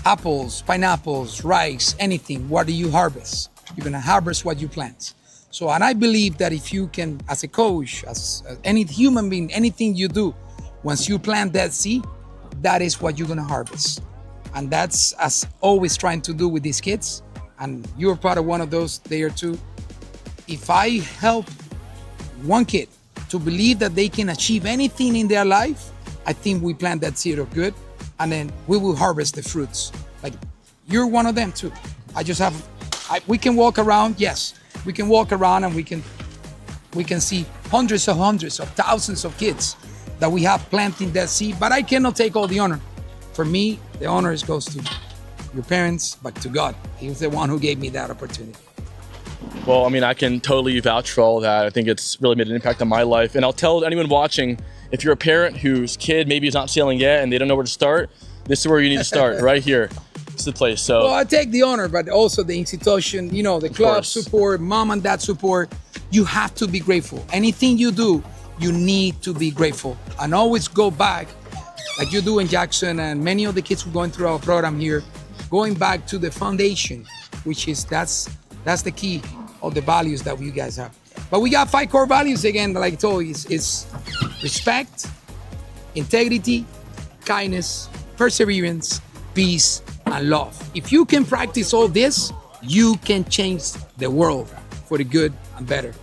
apples, pineapples, rice, anything, what do you harvest? You're gonna harvest what you plant. So, and I believe that if you can, as a coach, as any human being, anything you do, once you plant that seed, that is what you're gonna harvest. And that's as always trying to do with these kids. And you're part of one of those there too. If I help one kid to believe that they can achieve anything in their life, I think we plant that seed of good, and then we will harvest the fruits. Like you're one of them too. We can walk around, yes, we can walk around and we can see hundreds of thousands of kids that we have planting that seed, but I cannot take all the honor. For me, the honor goes to your parents, but to God. He was the one who gave me that opportunity. Well, I can totally vouch for all of that. I think it's really made an impact on my life. And I'll tell anyone watching, if you're a parent whose kid maybe is not sailing yet and they don't know where to start, this is where you need to start, right here. It's the place. So well, I take the honor, but also the institution, the club support, mom and dad support. you have to be grateful. Anything you do, you need to be grateful and always go back, like you do in Jackson and many of the kids who are going through our program here, going back to the foundation, which is that's the key of the values that you guys have. But we got 5 core values again, like I told you, it's respect, integrity, kindness, perseverance, peace, and love. If you can practice all this, you can change the world for the good and better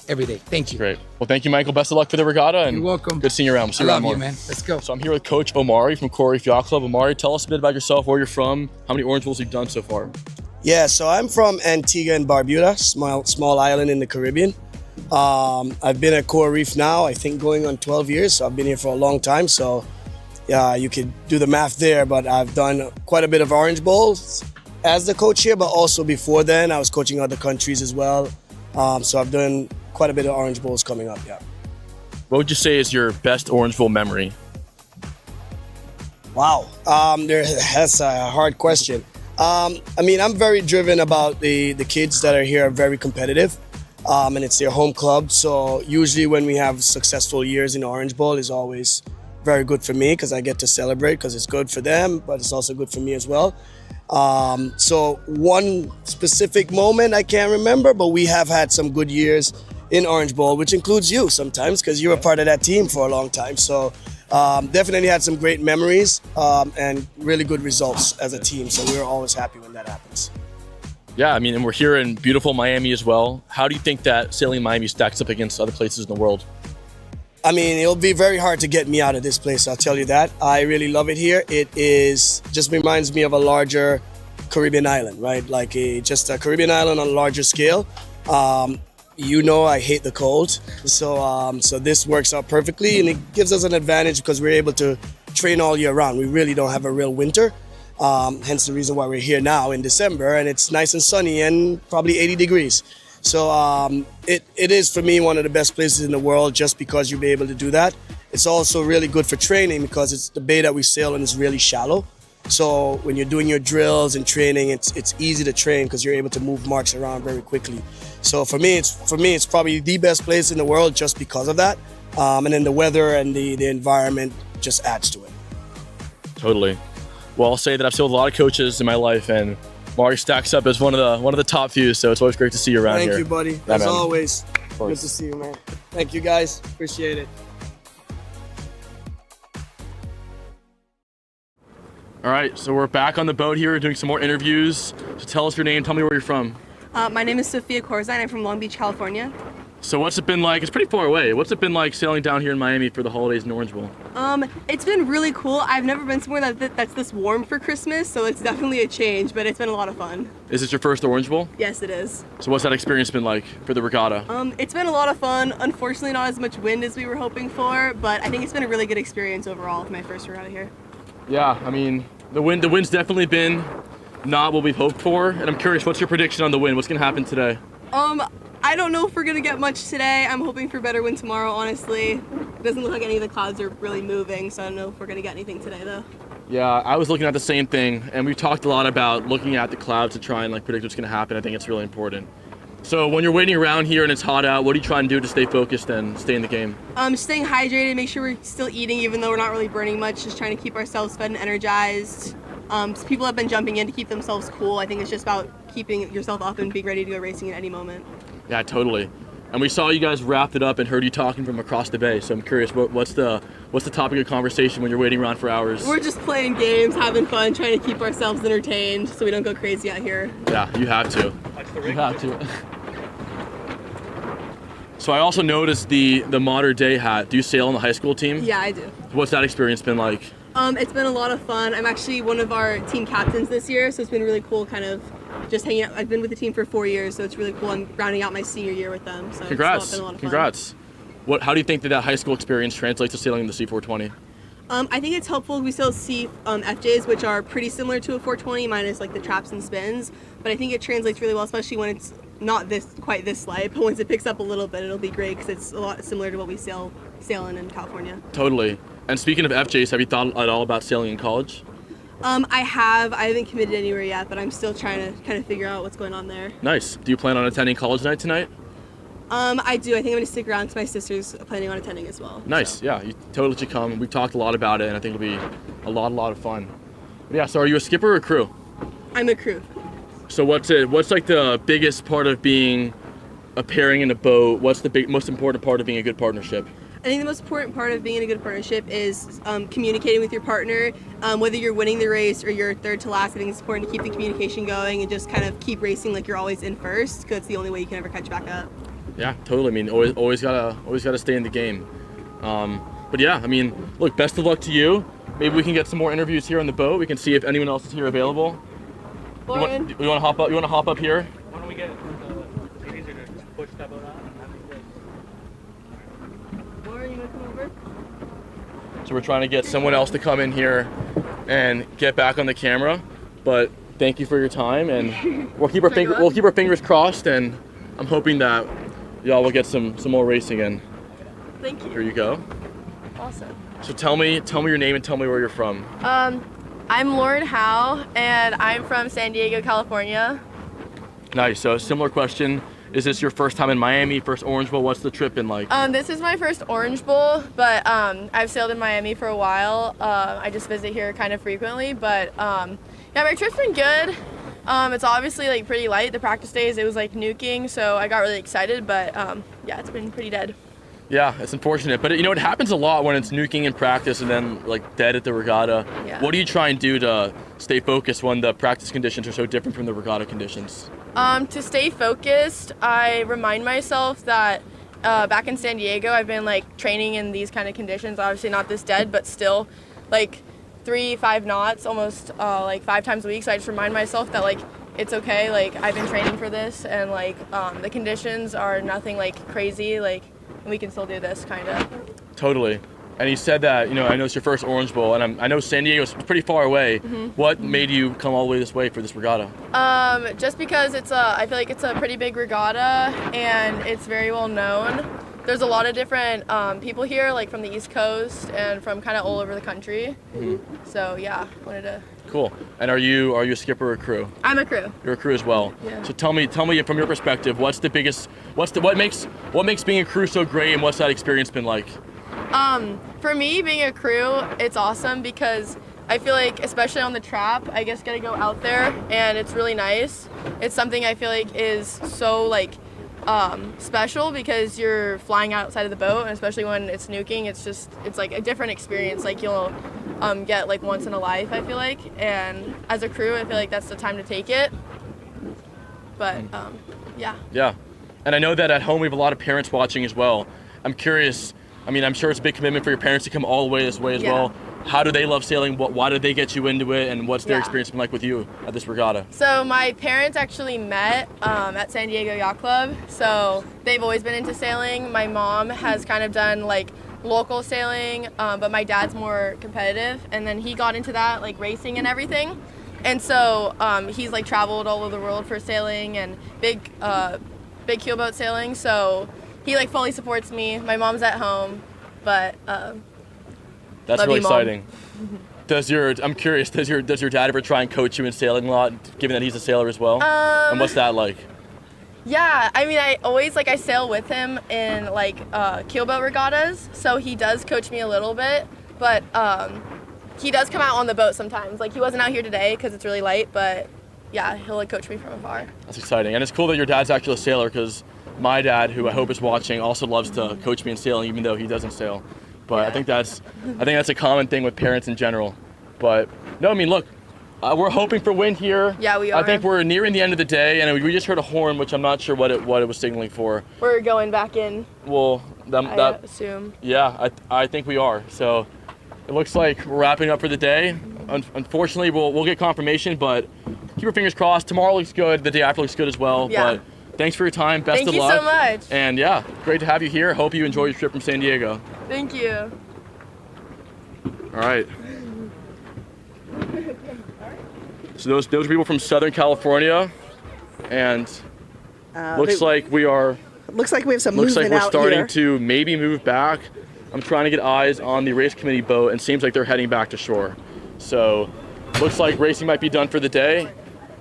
every day. Thank you. Great. Well, thank you, Michael. Best of luck for the regatta. And you're welcome. Good seeing you around. We'll see you I around love more. you, man. Let's go. So I'm here with Coach Omari from Core Reef Yacht Club. Omari, tell us a bit about yourself, where you're from, how many Orange Bowls you've done so far. Yeah, so I'm from Antigua and Barbuda, small island in the Caribbean. I've been at Core Reef now, I think going on 12 years, so I've been here for a long time. So yeah, you could do the math there, but I've done quite a bit of Orange Bowls as the coach here, but also before then, I was coaching other countries as well. So I've done quite a bit of Orange Bowls coming up, yeah. What would you say is your best Orange Bowl memory? Wow, that's a hard question. I mean, I'm very driven about the kids that are here are very competitive, and it's their home club. So usually when we have successful years in Orange Bowl is always very good for me because I get to celebrate because it's good for them, but it's also good for me as well. So one specific moment I can't remember, but we have had some good years in Orange Bowl, which includes you sometimes because you were part of that team for a long time. So definitely had some great memories and really good results as a team. So we're always happy when that happens. Yeah, I mean, and we're here in beautiful Miami as well. How do you think that sailing in Miami stacks up against other places in the world? I mean, it'll be very hard to get me out of this place, I'll tell you that. I really love it here. It just reminds me of a larger Caribbean island, right? Like just a Caribbean island on a larger scale. You know I hate the cold, so this works out perfectly, and it gives us an advantage because we're able to train all year round. We really don't have a real winter, hence the reason why we're here now in December, and it's nice and sunny and probably 80 degrees. So it is, for me, one of the best places in the world just because you'll be able to do that. It's also really good for training because it's the bay that we sail in is really shallow. So when you're doing your drills and training, it's easy to train because you're able to move marks around very quickly. So for me, it's probably the best place in the world just because of that. And then the weather and the environment just adds to it. Totally. Well, I'll say that I've sailed a lot of coaches in my life, and Mari stacks up as one of the top few. So it's always great to see you around here. Thank you, buddy. Yeah, As man. always, good to see you, man. Thank you, guys. Appreciate it. All right, so we're back on the boat here doing some more interviews. So tell us your name, tell me where you're from. My name is Sophia Corzine. I'm from Long Beach, California. So what's it been like? It's pretty far away. What's it been like sailing down here in Miami for the holidays in Orange Bowl? It's been really cool. I've never been somewhere that's this warm for Christmas, so it's definitely a change, but it's been a lot of fun. Is this your first Orange Bowl? Yes, it is. So what's that experience been like for the regatta? It's been a lot of fun. Unfortunately, not as much wind as we were hoping for, but I think it's been a really good experience overall for my first regatta here. Yeah, I mean, the wind's definitely been not what we've hoped for, and I'm curious, what's your prediction on the wind? What's gonna happen today? I don't know if we're gonna get much today. I'm hoping for better wind tomorrow, honestly. It doesn't look like any of the clouds are really moving, so I don't know if we're gonna get anything today though. Yeah, I was looking at the same thing, and we've talked a lot about looking at the clouds to try and predict what's gonna happen. I think it's really important. So when you're waiting around here and it's hot out, what are you trying to do to stay focused and stay in the game? Staying hydrated, make sure we're still eating even though we're not really burning much, just trying to keep ourselves fed and energized. So people have been jumping in to keep themselves cool. I think it's just about keeping yourself up and being ready to go racing at any moment. Yeah, totally. And we saw you guys wrapped it up and heard you talking from across the bay. So I'm curious, what's the topic of conversation when you're waiting around for hours? We're just playing games, having fun, trying to keep ourselves entertained so we don't go crazy out here. Yeah, you have to. You have to. So I also noticed the modern day hat. Do you sail on the high school team? Yeah, I do. What's that experience been like? It's been a lot of fun. I'm actually one of our team captains this year, so it's been really cool kind of just hanging out. I've been with the team for 4 years, so it's really cool. I'm rounding out my senior year with them. So Congrats. It's been a lot of fun. Congrats. How do you think that high school experience translates to sailing in the C420? I think it's helpful. We still see FJs, which are pretty similar to a 420, minus like the traps and spins. But I think it translates really well, especially when it's not quite this light. But once it picks up a little bit, it'll be great because it's a lot similar to what we sail in California. Totally. And speaking of FJs, have you thought at all about sailing in college? I haven't committed anywhere yet, but I'm still trying to kind of figure out what's going on there. Nice. Do you plan on attending college night tonight? I do. I think I'm going to stick around because my sister's planning on attending as well. Nice. Yeah, you totally should come. We've talked a lot about it, and I think it'll be a lot of fun. But yeah. So, are you a skipper or a crew? I'm a crew. So, what's like the biggest part of being a pairing in a boat? What's the most important part of being a good partnership? I think the most important part of being in a good partnership is communicating with your partner. Whether you're winning the race or you're third to last, I think it's important to keep the communication going and just kind of keep racing like you're always in first, because it's the only way you can ever catch back up. Yeah, totally. I mean, always gotta stay in the game. But yeah, I mean, look, best of luck to you. Maybe we can get some more interviews here on the boat. We can see if anyone else is here available. Lauren, you want to hop up? You want to hop up here? Why don't we get the easier to just push that boat out? Lauren, you want to come over? So we're trying to get someone else to come in here and get back on the camera. But thank you for your time, and we'll keep our fingers crossed, and I'm hoping that y'all will get some more racing in. Thank you. Here you go. Awesome. So tell me your name and tell me where you're from. I'm Lauren Howe, and I'm from San Diego, California. Nice. So similar question. Is this your first time in Miami, first Orange Bowl? What's the trip been like? This is my first Orange Bowl, but I've sailed in Miami for a while. I just visit here kind of frequently, but yeah, my trip's been good. It's obviously like pretty light. The practice days, it was like nuking, so I got really excited, but yeah, it's been pretty dead. Yeah, it's unfortunate, but it happens a lot when it's nuking in practice and then like dead at the regatta. Yeah. What do you try and do to stay focused when the practice conditions are so different from the regatta conditions? To stay focused, I remind myself that back in San Diego, I've been like training in these kind of conditions. Obviously not this dead, but still like 3-5 knots, almost like 5 times a week. So I just remind myself that like it's okay. Like I've been training for this, and like the conditions are nothing like crazy. Like we can still do this kind of. Totally. And you said that, I know it's your first Orange Bowl, and I know San Diego's pretty far away. Mhm. What made you come all the way this way for this regatta? Just because I feel like it's a pretty big regatta, and it's very well known. There's a lot of different people here, like from the East Coast and from kind of all over the country. Mhm. So yeah, wanted to. Cool. And are you a skipper or a crew? I'm a crew. You're a crew as well. Yeah. So tell me from your perspective, what makes being a crew so great, and what's that experience been like? For me, being a crew, it's awesome because I feel like, especially on the trap, I just get to go out there and it's really nice. It's something I feel like is so like special because you're flying outside of the boat, and especially when it's nuking, it's like a different experience. Like you'll get like once in a life, I feel like, and as a crew, I feel like that's the time to take it. But yeah. Yeah. And I know that at home we have a lot of parents watching as well. I'm curious, I'm sure it's a big commitment for your parents to come all the way this way as well. How do they love sailing? Why did they get you into it? And what's their experience been like with you at this regatta? So my parents actually met at San Diego Yacht Club. So they've always been into sailing. My mom has kind of done like local sailing, but my dad's more competitive. And then he got into that, like racing and everything. And so he's like traveled all over the world for sailing and big keelboat sailing. So he like fully supports me. My mom's at home, but that's really exciting. I'm curious, does your dad ever try and coach you in sailing a lot, given that he's a sailor as well? And what's that like? Yeah, I always I sail with him in like keelboat regattas, so he does coach me a little bit, but he does come out on the boat sometimes. Like he wasn't out here today because it's really light, but yeah, he'll like coach me from afar. That's exciting, and it's cool that your dad's actually a sailor, because my dad, who I hope is watching, also loves to coach me in sailing, even though he doesn't sail. But I think that's a common thing with parents in general. But no, look, we're hoping for wind here. Yeah, we are. I think we're nearing the end of the day, and we just heard a horn, which I'm not sure what it was signaling for. We're going back in. Well, I assume. Yeah, I think we are. So it looks like we're wrapping up for the day. Unfortunately, we'll get confirmation, but keep your fingers crossed. Tomorrow looks good. The day after looks good as well. Yeah. But thanks for your time. Best of luck. Thank you so much. And yeah, great to have you here. Hope you enjoy your trip from San Diego. Thank you. All right. So those are people from Southern California, and looks like we have some movement Looks like we're starting here. to maybe move back. I'm trying to get eyes on the race committee boat, and seems like they're heading back to shore. So looks like racing might be done for the day.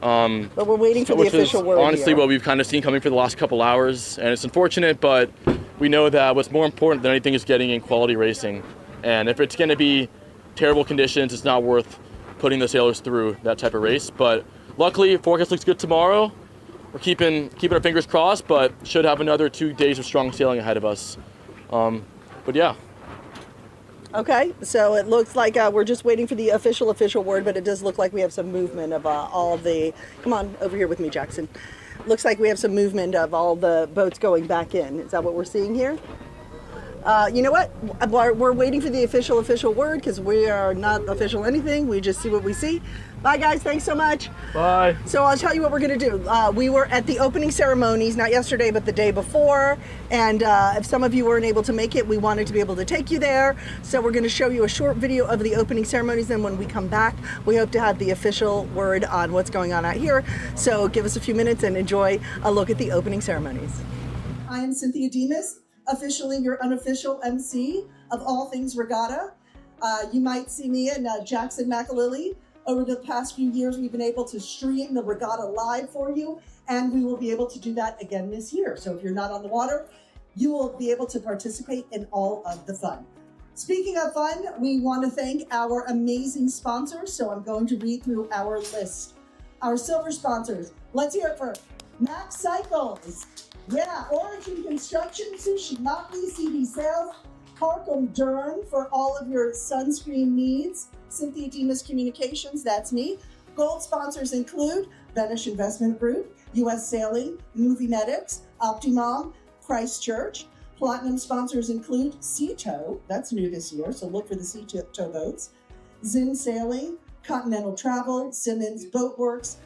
But we're waiting for the which official is word honestly here. what we've kind of seen coming for the last couple hours, and it's unfortunate, but we know that what's more important than anything is getting in quality racing. And if it's going to be terrible conditions, it's not worth putting the sailors through that type of race. But luckily, forecast looks good tomorrow. We're keeping our fingers crossed, but should have another 2 days of strong sailing ahead of us. But yeah. Okay, so it looks like we're just waiting for the official word, but it does look like we have some movement of all of the, come on over here with me, Jackson. Looks like we have some movement of all the boats going back in. Is that what we're seeing here? You know what? We're waiting for the official word because we are not official anything. We just see what we see. Bye, guys. Thanks so much. Bye. So I'll tell you what we're going to do. We were at the opening ceremonies, not yesterday, but the day before. And if some of you weren't able to make it, we wanted to be able to take you there. So we're going to show you a short video of the opening ceremonies. And when we come back, we hope to have the official word on what's going on out here. So give us a few minutes and enjoy a look at the opening ceremonies. I am Cynthia Demas, officially your unofficial MC of all things regatta. You might see me and Jackson McAlilly. Over the past few years, we've been able to stream the regatta live for you, and we will be able to do that again this year. So if you're not on the water, you will be able to participate in all of the fun. Speaking of fun, we want to thank our amazing sponsors. So I'm going to read through our list. Our silver sponsors. Let's hear it for Max Cycles. Yeah, Origin Construction, Sushi Motley, CD Sales, Harcum Durham for all of your sunscreen needs. Cynthia Demas Communications, that's me. Gold sponsors include Venice Investment Group, U.S. Sailing, Movie Medics, Optimom, Christchurch. Platinum sponsors include Seatow, that's new this year, so look for the Seatow boats. Zinn Sailing, Continental Travel, Simmons Boatworks,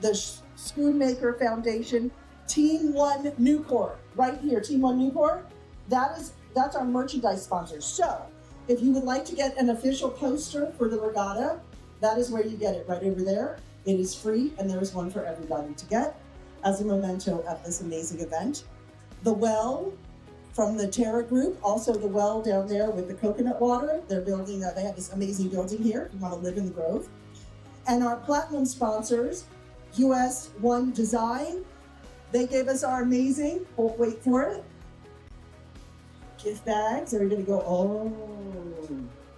the Schoonmaker Foundation, Team One Newport, right here, Team One Newport. That's our merchandise sponsor. So if you would like to get an official poster for the regatta, that is where you get it, right over there. It is free, and there is one for everybody to get as a memento of this amazing event. The well from the Terra Group, also the well down there with the coconut water. They're building, they have this amazing building here if you want to live in the Grove. And our platinum sponsors, US One Design. They gave us our amazing, wait for it, gift bags. Are you gonna go, oh,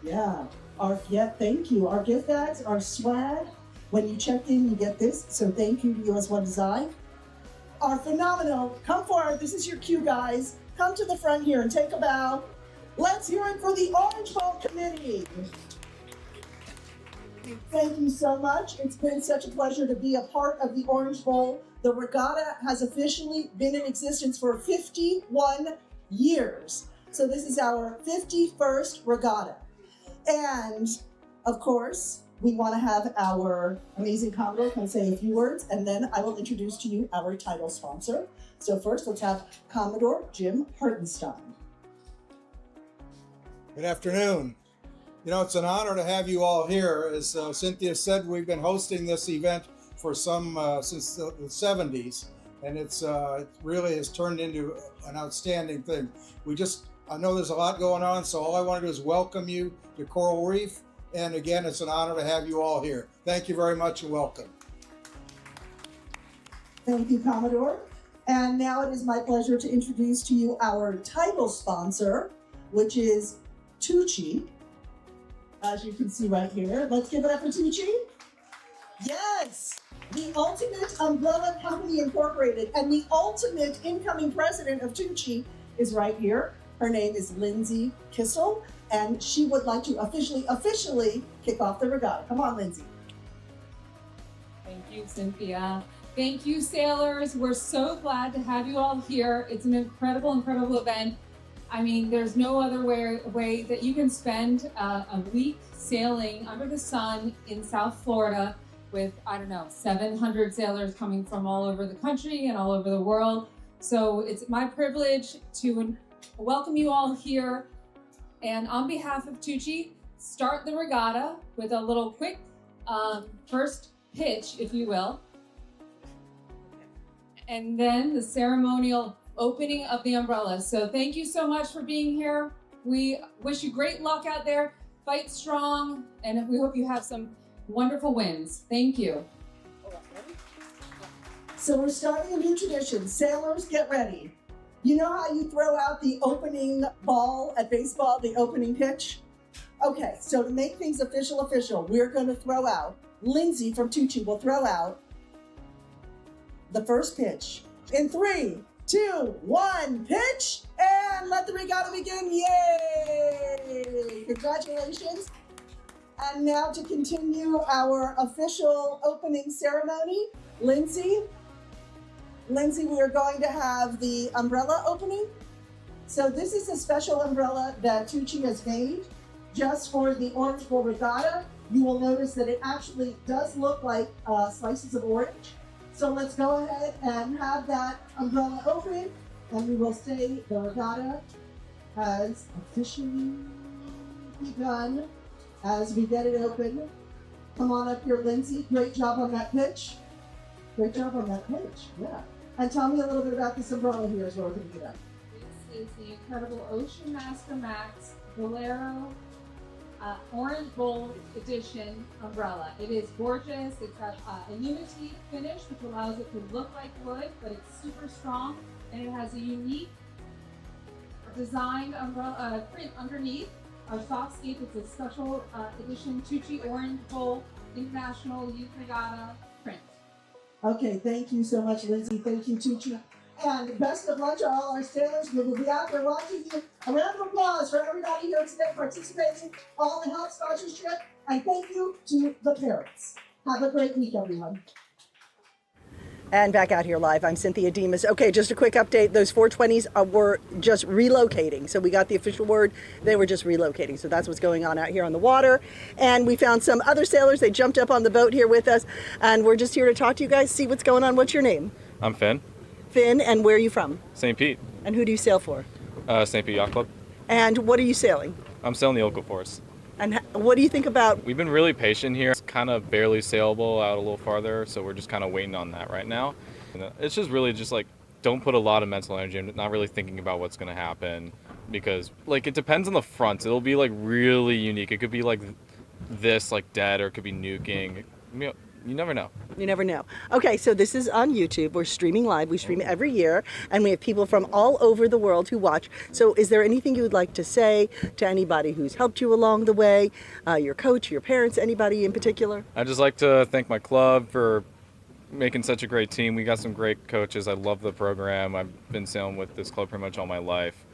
yeah. Thank you. Our gift bags, our swag. When you check in, you get this. So thank you to US One Design. Our phenomenal, come forward. This is your cue, guys. Come to the front here and take a bow. Let's hear it for the Orange Bowl Committee. Thank you so much. It's been such a pleasure to be a part of the Orange Bowl. The regatta has officially been in existence for 51 years. So this is our 51st regatta. And of course, we want to have our amazing Commodore come say a few words, and then I will introduce to you our title sponsor. So first, let's have Commodore Jim Hartenstein. Good afternoon. You know, it's an honor to have you all here. As Cynthia said, we've been hosting this event for since the 70s, and it really has turned into an outstanding thing. I know there's a lot going on, so all I want to do is welcome you to Coral Reef, and again, it's an honor to have you all here. Thank you very much and welcome. Thank you, Commodore. And now it is my pleasure to introduce to you our title sponsor, which is Tuuci, as you can see right here. Let's give it up for Tuuci. Yes, the Ultimate Umbrella Company Incorporated, and the ultimate incoming president of Tuuci is right here. Her name is Lindsay Kissel, and she would like to officially kick off the regatta. Come on, Lindsay. Thank you, Cynthia. Thank you, sailors. We're so glad to have you all here. It's an incredible, incredible event. I mean, there's no other way that you can spend a week sailing under the sun in South Florida with, 700 sailors coming from all over the country and all over the world. So it's my privilege to welcome you all here. And on behalf of Tuuci, start the regatta with a little quick first pitch, if you will. And then the ceremonial opening of the umbrella. So thank you so much for being here. We wish you great luck out there. Fight strong, and we hope you have some wonderful wins. Thank you. So we're starting a new tradition. Sailors, get ready. You know how you throw out the opening ball at baseball, the opening pitch? Okay, so to make things official, we're going to throw out, Lindsay from Tuuci will throw out the first pitch. In 3, 2, 1, pitch, and let the regatta begin. Yay! Congratulations. And now to continue our official opening ceremony, Lindsay, we are going to have the umbrella opening. So this is a special umbrella that Tuuci has made just for the Orange Bowl Regatta. You will notice that it actually does look like slices of orange. So let's go ahead and have that umbrella open, and we will say the regatta has officially begun as we get it open. Come on up here, Lindsay. Great job on that pitch. Great job on that pitch, yeah. And tell me a little bit about this umbrella here as well. This is the incredible Ocean Master Max Bolero Orange Bowl Edition umbrella. It is gorgeous. It's got a unity finish, which allows it to look like wood, but it's super strong, and it has a unique designed umbrella print underneath. Our softscape, it's a special edition Tuuci Orange Bowl International Youth Regatta print. Okay, thank you so much, Lindsay. Thank you, Tuuci. And best of luck to all our sailors. We will be out there watching you. A round of applause for everybody here today participating, all the help sponsorship, and thank you to the parents. Have a great week, everyone. And back out here live, I'm Cynthia Demas. Okay, just a quick update. Those 420s were just relocating. So we got the official word, they were just relocating. So that's what's going on out here on the water. And we found some other sailors. They jumped up on the boat here with us. And we're just here to talk to you guys, see what's going on. What's your name? I'm Finn. Finn, and where are you from? St. Pete. And who do you sail for? St. Pete Yacht Club. And what are you sailing? I'm sailing the Ilka Force. And what do you think about? We've been really patient here. It's kind of barely sailable out a little farther, so we're just kind of waiting on that right now. And it's just really just like, don't put a lot of mental energy into not really thinking about what's going to happen, because like it depends on the front. It'll be like really unique. It could be like this, like dead, or it could be nuking. You never know. You never know. Okay, so this is on YouTube. We're streaming live. We stream every year, and we have people from all over the world who watch. So is there anything you would like to say to anybody who's helped you along the way, your coach, your parents, anybody in particular? I'd just like to thank my club for making such a great team. We got some great coaches. I love the program. I've been sailing with this club pretty much all my life.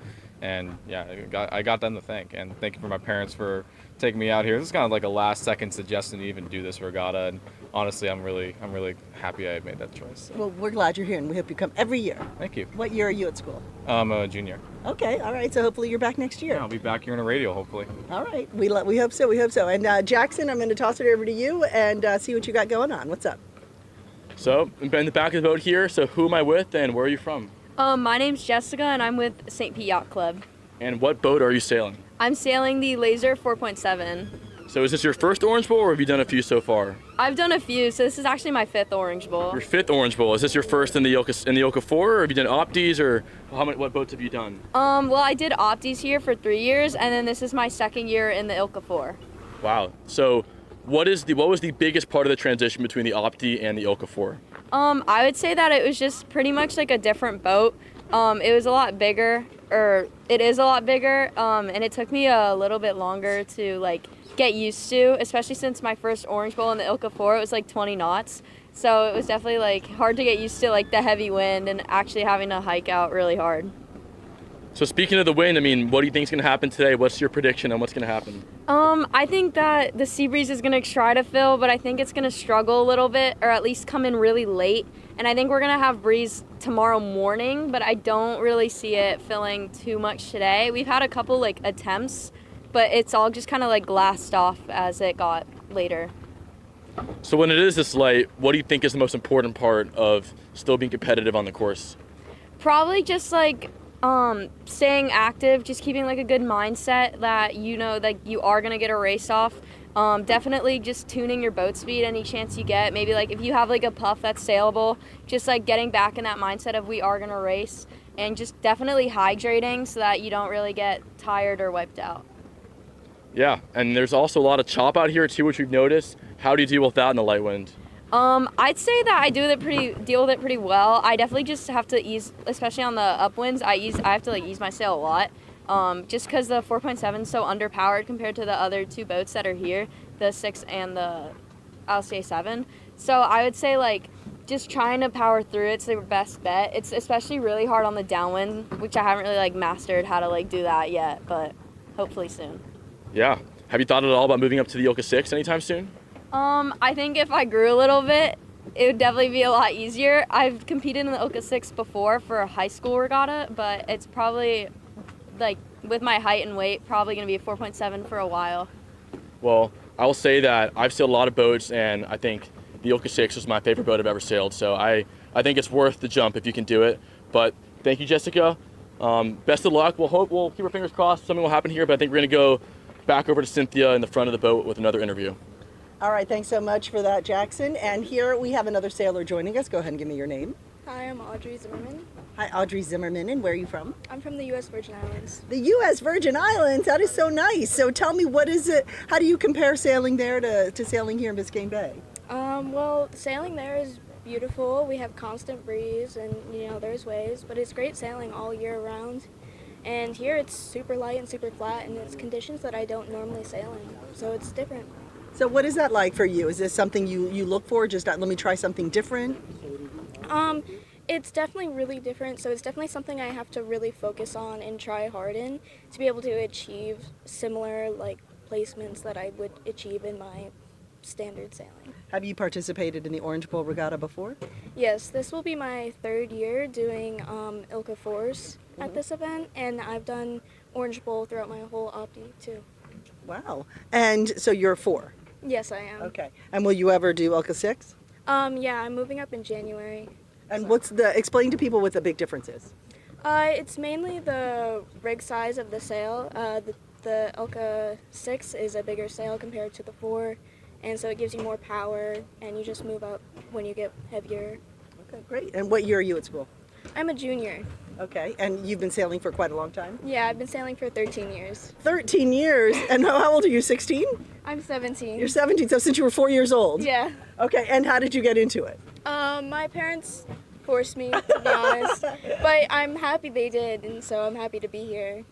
And yeah, I got them to thank. And thank you for my parents for taking me out here. This is kind of like a last-second suggestion to even do this regatta. And honestly, I'm really happy I made that choice. So. Well, we're glad you're here, and we hope you come every year. Thank you. What year are you at school? I'm a junior. Okay, all right. So hopefully you're back next year. Yeah, I'll be back here in a radio, hopefully. All right. We hope so. We hope so. And Jackson, I'm going to toss it over to you and see what you got going on. What's up? So I'm in the back of the boat here. So who am I with, and where are you from? My name's Jessica, and I'm with St. Pete Yacht Club. And what boat are you sailing? I'm sailing the Laser 4.7. So is this your first Orange Bowl, or have you done a few so far? I've done a few, so this is actually my 5th Orange Bowl. Your 5th Orange Bowl. Is this your first in the Ilka 4, or have you done Opties, or what boats have you done? Well, I did Opties here for 3 years, and then this is my 2nd year in the Ilka 4. Wow. So what was the biggest part of the transition between the Opti and the Ilka 4? I would say that it was just pretty much like a different boat. It was a lot bigger, or it is a lot bigger, and it took me a little bit longer to like get used to, especially since my first Orange Bowl in the Ilka 4, it was like 20 knots. So it was definitely like hard to get used to like the heavy wind and actually having to hike out really hard. So speaking of the wind, I mean, what do you think is going to happen today? What's your prediction on what's going to happen? I think that the sea breeze is going to try to fill, but I think it's going to struggle a little bit, or at least come in really late. And I think we're going to have breeze tomorrow morning, but I don't really see it filling too much today. We've had a couple like attempts, but it's all just kind of like glassed off as it got later. So when it is this light, what do you think is the most important part of still being competitive on the course? Probably just like staying active, just keeping like a good mindset that you know like you are gonna get a race off. Definitely just tuning your boat speed any chance you get. Maybe like if you have like a puff that's sailable, just like getting back in that mindset of we are gonna race, and just definitely hydrating so that you don't really get tired or wiped out. Yeah, and there's also a lot of chop out here too, which we've noticed. How do you deal with that in the light wind? I'd say that I deal with it pretty well. I definitely just have to ease, especially on the upwinds. I have to like ease my sail a lot, just because the 4.7 is so underpowered compared to the other two boats that are here, the 6 and the LCA 7. So I would say like just trying to power through it's the best bet. It's especially really hard on the downwind, which I haven't really like mastered how to like do that yet, but hopefully soon. Yeah. Have you thought at all about moving up to the Ilka 6 anytime soon? I think if I grew a little bit, it would definitely be a lot easier. I've competed in the Ilka 6 before for a high school regatta, but it's probably, like, with my height and weight, probably going to be a 4.7 for a while. Well, I will say that I've sailed a lot of boats, and I think the Ilka 6 was my favorite boat I've ever sailed. So I think it's worth the jump if you can do it. But thank you, Jessica. Best of luck. We'll keep our fingers crossed something will happen here, but I think we're going to go back over to Cynthia in the front of the boat with another interview. All right, thanks so much for that, Jackson. And here we have another sailor joining us. Go ahead and give me your name. Hi, I'm Audrey Zimmerman. Hi, Audrey Zimmerman, and where are you from? I'm from the U.S. Virgin Islands. The U.S. Virgin Islands, that is so nice. So tell me, what is it, how do you compare sailing there to sailing here in Biscayne Bay? Well, sailing there is beautiful. We have constant breeze and, there's waves, but it's great sailing all year round. And here it's super light and super flat, and it's conditions that I don't normally sail in, so it's different. So what is that like for you? Is this something you look for? Just let me try something different? It's definitely really different, so it's definitely something I have to really focus on and try hard in to be able to achieve similar placements that I would achieve in my standard sailing. Have you participated in the Orange Bowl Regatta before? Yes, this will be my third year doing Ilka 4s at this event, and I've done Orange Bowl throughout my whole opti too. Wow. And so you're 4? Yes, I am. Okay. And will you ever do Ilka 6? Yeah, I'm moving up in January. And explain to people what the big difference is. It's mainly the rig size of the sail. The Ilka 6 is a bigger sail compared to the 4, and so it gives you more power, and you just move up when you get heavier. Okay, great. And what year are you at school? I'm a junior. Okay, and you've been sailing for quite a long time? Yeah, I've been sailing for 13 years. 13 years? And how old are you, 16? I'm 17. You're 17, so since you were 4 years old? Yeah. Okay, and how did you get into it? My parents forced me, to be honest, but I'm happy they did, and so I'm happy to be here.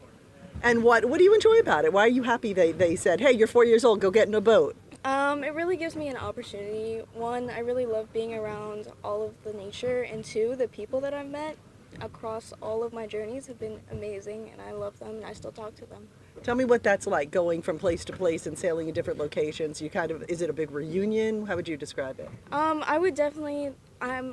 And what do you enjoy about it? Why are you happy they said, hey, you're 4 years old, go get in a boat? It really gives me an opportunity. One, I really love being around all of the nature, and two, the people that I've met across all of my journeys have been amazing, and I love them, and I still talk to them. Tell me what that's like, going from place to place and sailing in different locations. Is it a big reunion? How would you describe it? I'm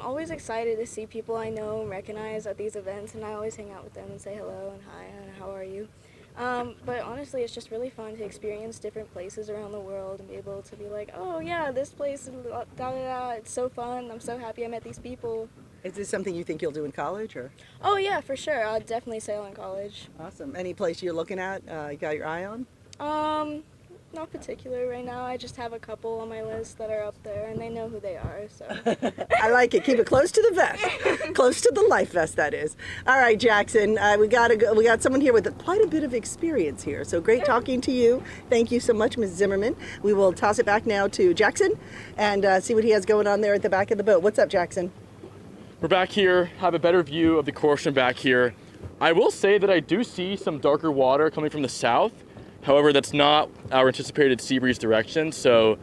always excited to see people I know and recognize at these events, and I always hang out with them and say hello and hi and how are you. But honestly, it's just really fun to experience different places around the world and be able to be like, oh yeah, this place, da da da, it's so fun, I'm so happy I met these people. Is this something you think you'll do in college, or? Oh yeah, for sure, I'll definitely sail in college. Awesome. Any place you're looking at, you got your eye on? Not particular right now. I just have a couple on my list that are up there, and they know who they are. So I like it. Keep it close to the vest, close to the life vest. That is. All right, Jackson. We got someone here with quite a bit of experience here. So great talking to you. Thank you so much, Ms. Zimmerman. We will toss it back now to Jackson and see what he has going on there at the back of the boat. What's up, Jackson? We're back here, have a better view of the course from back here. I will say that I do see some darker water coming from the south. However, that's not our anticipated sea breeze direction, so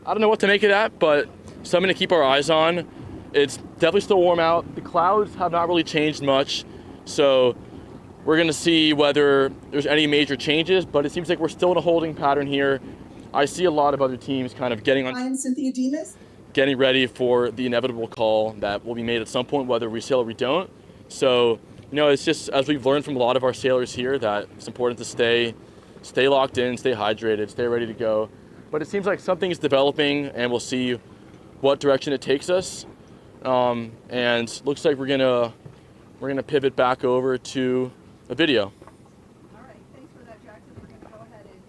I don't know what to make of that, but something to keep our eyes on. It's definitely still warm out. The clouds have not really changed much, so we're gonna see whether there's any major changes, but it seems like we're still in a holding pattern here. I see a lot of other teams kind of getting on. I'm Cynthia Demas. Getting ready for the inevitable call that will be made at some point, whether we sail or we don't. So, it's just, as we've learned from a lot of our sailors here, that it's important to stay locked in, stay hydrated, stay ready to go. But it seems like something is developing, and we'll see what direction it takes us. And looks like we're gonna pivot back over to a video. All right, thanks for that, Jackson. We're going to go ahead and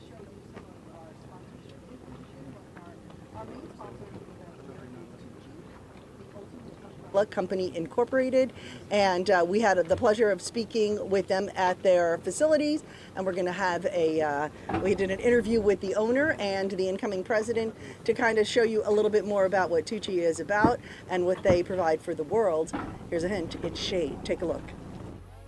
show you some of our sponsorship information. Our main sponsor for the year is Tuuci, the ultimate Company Incorporated, and we had the pleasure of speaking with them at their facilities, and we're going to have we did an interview with the owner and the incoming president to kind of show you a little bit more about what Tuuci is about and what they provide for the world. Here's a hint, it's shade. Take a look.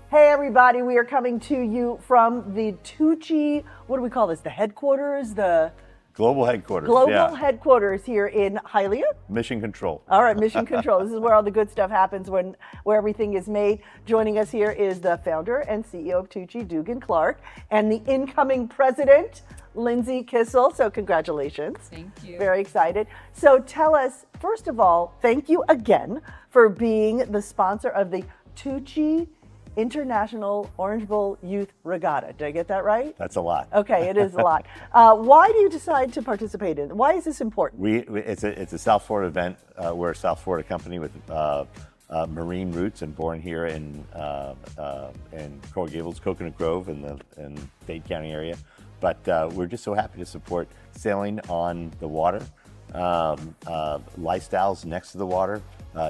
Hey everybody, we are coming to you from the Tuuci, what do we call this, the headquarters, the Global headquarters. global headquarters here in Hialeah? Mission control. All right, mission control. This is where all the good stuff happens, where everything is made. Joining us here is the founder and CEO of Tuuci, Dugan Clark, and the incoming president, Lindsay Kissel. So congratulations. Thank you. Very excited. So tell us, first of all, thank you again for being the sponsor of the Tuuci International Orange Bowl Youth Regatta. Did I get that right? That's a lot. Okay, it is a lot. Why do you decide to participate in it? Why is this important? It's a South Florida event. We're a South Florida company with marine roots and born here in Coral Gables, Coconut Grove in Dade County area. But we're just so happy to support sailing on the water, lifestyles next to the water,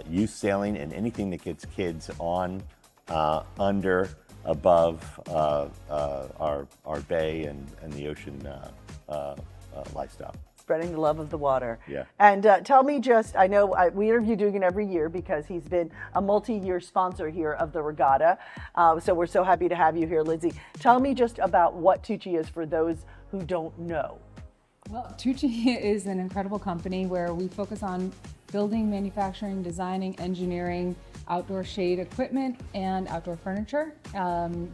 youth sailing, and anything that gets kids on, under, above our bay and the ocean lifestyle. Spreading the love of the water. Yeah. And tell me just, I know we interview Dugan every year because he's been a multi-year sponsor here of the regatta. So we're so happy to have you here, Lindsay. Tell me just about what Tuuci is for those who don't know. Well, Tuuci is an incredible company where we focus on building, manufacturing, designing, engineering, outdoor shade equipment, and outdoor furniture.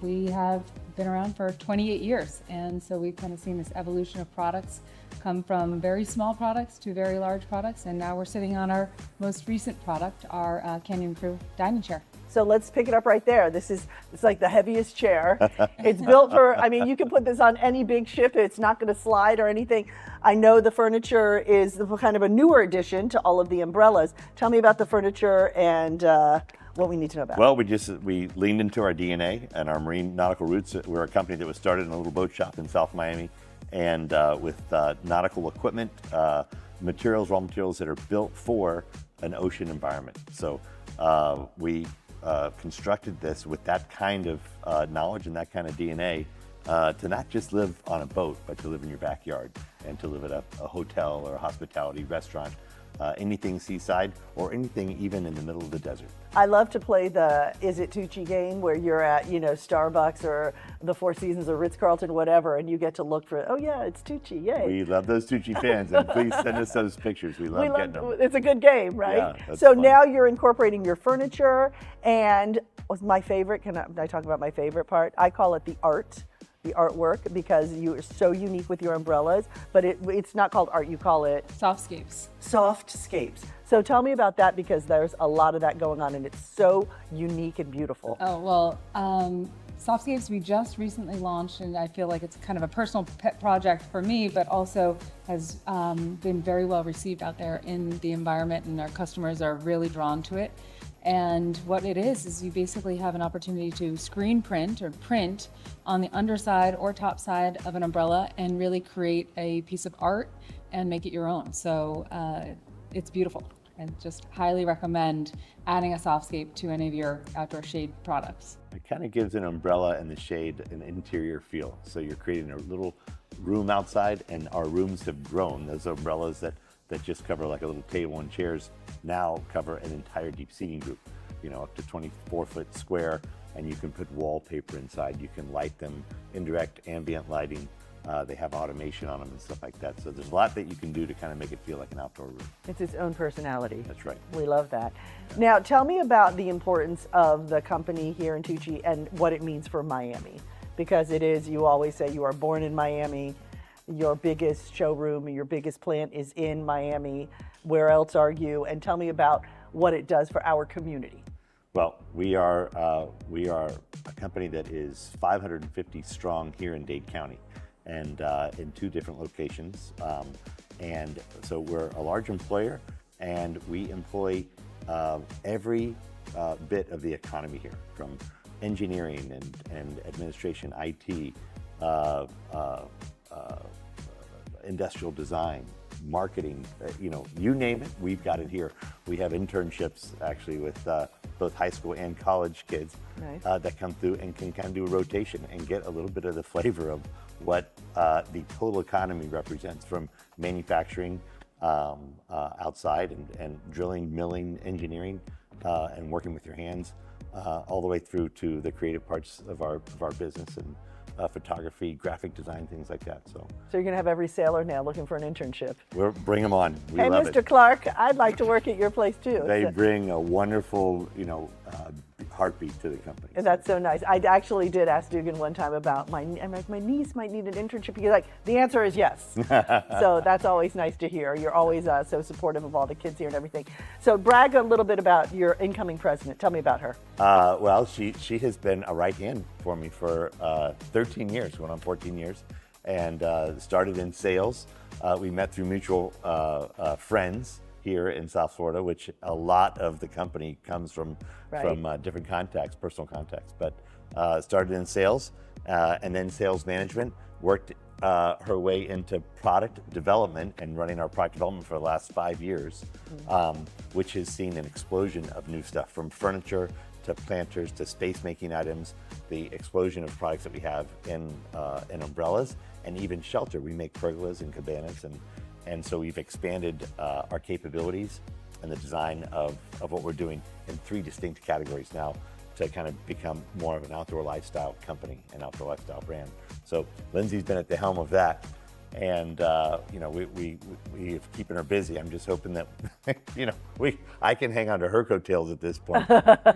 We have been around for 28 years, and so we've kind of seen this evolution of products come from very small products to very large products, and now we're sitting on our most recent product, our Canyon Crew dining chair. So let's pick it up right there. It's like the heaviest chair. It's built for, I mean, you can put this on any big ship. It's not going to slide or anything. I know the furniture is kind of a newer addition to all of the umbrellas. Tell me about the furniture and what we need to know about it. Well, we leaned into our DNA and our marine nautical roots. We're a company that was started in a little boat shop in South Miami, and with nautical equipment, raw materials that are built for an ocean environment. So we constructed this with that kind of knowledge and that kind of DNA to not just live on a boat, but to live in your backyard and to live at a hotel or a hospitality restaurant, anything seaside or anything even in the middle of the desert. I love to play the Is It Tuuci game where you're at, Starbucks or the Four Seasons or Ritz-Carlton, whatever, and you get to look for, oh yeah, it's Tuuci, yay. We love those Tuuci fans, and please send us those pictures. We love getting them. It's a good game, right? Yeah, that's so fun. now you're incorporating your furniture, and my favorite, can I talk about my favorite part? I call it the artwork, because you are so unique with your umbrellas, but it's not called art, you call it Softscapes. Softscapes. So tell me about that, because there's a lot of that going on and it's so unique and beautiful. Oh, well, Softscapes we just recently launched, and I feel like it's kind of a personal pet project for me, but also has been very well received out there in the environment, and our customers are really drawn to it. And what it is you basically have an opportunity to screen print or print on the underside or top side of an umbrella and really create a piece of art and make it your own. So it's beautiful, and just highly recommend adding a softscape to any of your outdoor shade products. It kind of gives an umbrella and the shade an interior feel. So you're creating a little room outside, and our rooms have grown. Those umbrellas that just cover like a little table and chairs now cover an entire deep seating group, up to 24-foot square, and you can put wallpaper inside. You can light them, indirect ambient lighting. They have automation on them and stuff like that. So there's a lot that you can do to kind of make it feel like an outdoor room. It's its own personality. That's right. We love that. Now, tell me about the importance of the company here in Tuuci and what it means for Miami, because it is, you always say you are born in Miami. Your biggest showroom, your biggest plant is in Miami. Where else are you? And tell me about what it does for our community. Well, we are a company that is 550 strong here in Dade County, and in 2 different locations. And so we're a large employer, and we employ every bit of the economy here, from engineering and administration, IT, industrial design, marketing, you name it, we've got it here. We have internships actually with both high school and college kids that come through and can kind of do a rotation and get a little bit of the flavor of what the total economy represents, from manufacturing outside and drilling, milling, engineering, and working with your hands, all the way through to the creative parts of our business and photography, graphic design, things like that. So you're going to have every sailor now looking for an internship. Bring them on. We hey, love Mr. it. Clark, I'd like to work at your place too. They bring a wonderful, heartbeat to the company. And that's so nice. I actually did ask Dugan one time about my niece might need an internship. He's like, the answer is yes. So that's always nice to hear. You're always so supportive of all the kids here and everything. So brag a little bit about your incoming president. Tell me about her. Well, she has been a right hand for me for 13 years, going on 14 years, and started in sales. We met through mutual friends here in South Florida, which a lot of the company comes from different contacts, personal contacts. But started in sales and then sales management, worked her way into product development and running our product development for the last 5 years, which has seen an explosion of new stuff, from furniture to planters to space making items, the explosion of products that we have in umbrellas and even shelter. We make pergolas and cabanas, and so we've expanded our capabilities and the design of what we're doing in 3 distinct categories now to kind of become more of an outdoor lifestyle company and outdoor lifestyle brand. So Lindsay's been at the helm of that, and we have keeping her busy. I'm just hoping that I can hang on to her coattails at this point. But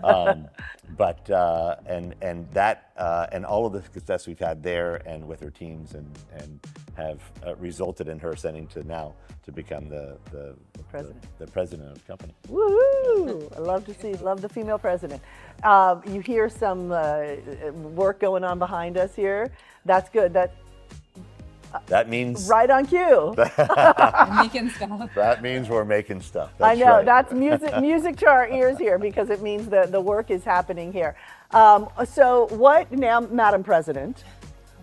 all of the success we've had there and with her teams and have resulted in her ascending to become the president of the company. Woo! I love the female president. You hear some work going on behind us here. That's good. That means right on cue. Making stuff. That means we're making stuff. I That's know, right. that's music to our ears here, because it means that the work is happening here. So what now, Madam President?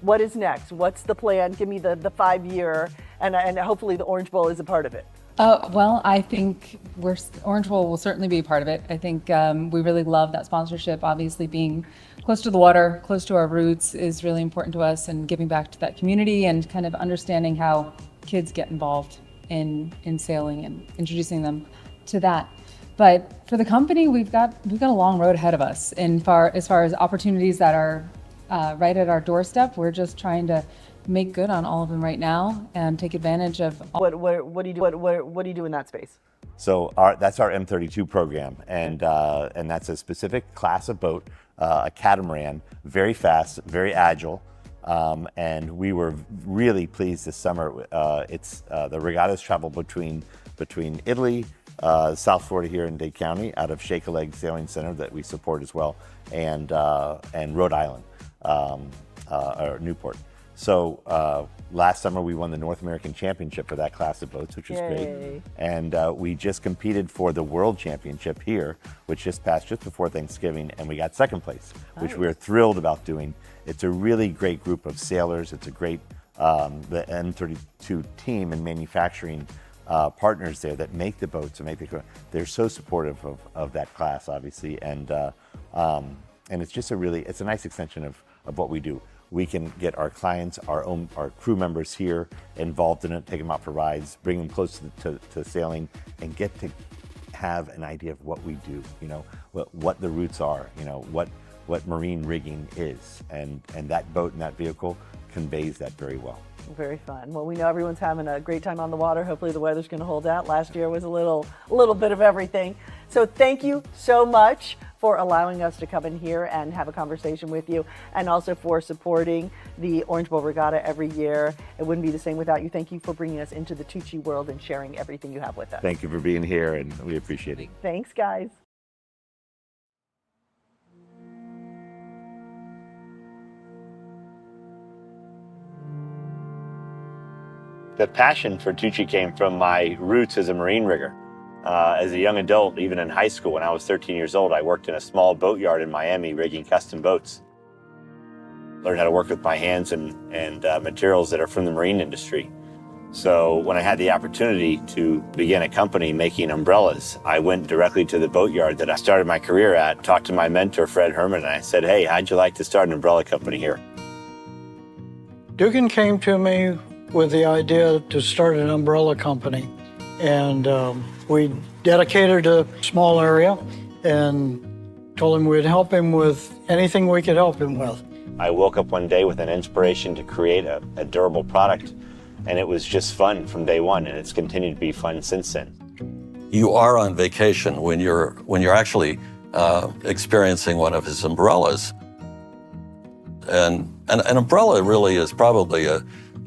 What is next? What's the plan? Give me the 5-year, and hopefully the Orange Bowl is a part of it. Well, I think Orange Bowl will certainly be a part of it. I think we really love that sponsorship. Obviously, being close to the water, close to our roots is really important to us, and giving back to that community and kind of understanding how kids get involved in sailing and introducing them to that. But for the company, we've got a long road ahead of us. And as far as opportunities that are right at our doorstep, we're just trying to make good on all of them right now and take advantage of. What do you do in that space? So that's our M32 program, and that's a specific class of boat, a catamaran, very fast, very agile, and we were really pleased this summer. It's the regattas travel between Italy, South Florida here in Dade County, out of Shake a Leg Sailing Center that we support as well, and Rhode Island, or Newport. So last summer we won the North American Championship for that class of boats, which was great. And we just competed for the World Championship here, which just passed just before Thanksgiving, and we got second place, which we're thrilled about doing. It's a really great group of sailors. It's a great, the M32 team and manufacturing partners there that make the boats and they're so supportive of that class, obviously, and it's just it's a nice extension of what we do. We can get our clients, our crew members here involved in it, take them out for rides, bring them close to sailing, and get to have an idea of what we do. What the roots are. What marine rigging is, and that boat and that vehicle conveys that very well. Very fun. Well, we know everyone's having a great time on the water. Hopefully the weather's going to hold out. Last year was a little bit of everything. So thank you so much for allowing us to come in here and have a conversation with you, and also for supporting the Orange Bowl Regatta every year. It wouldn't be the same without you. Thank you for bringing us into the Tuuci world and sharing everything you have with us. Thank you for being here, and we appreciate it. Thanks, guys. The passion for Tuuci came from my roots as a marine rigger. As a young adult, even in high school, when I was 13 years old, I worked in a small boatyard in Miami rigging custom boats. Learned how to work with my hands and materials that are from the marine industry. So when I had the opportunity to begin a company making umbrellas, I went directly to the boatyard that I started my career at, talked to my mentor, Fred Herman, and I said, hey, how'd you like to start an umbrella company here? Dugan came to me with the idea to start an umbrella company. And we dedicated a small area and told him we'd help him with anything we could help him with. I woke up one day with an inspiration to create a durable product, and it was just fun from day one, and it's continued to be fun since then. You are on vacation when you're actually experiencing one of his umbrellas. And an umbrella really is probably a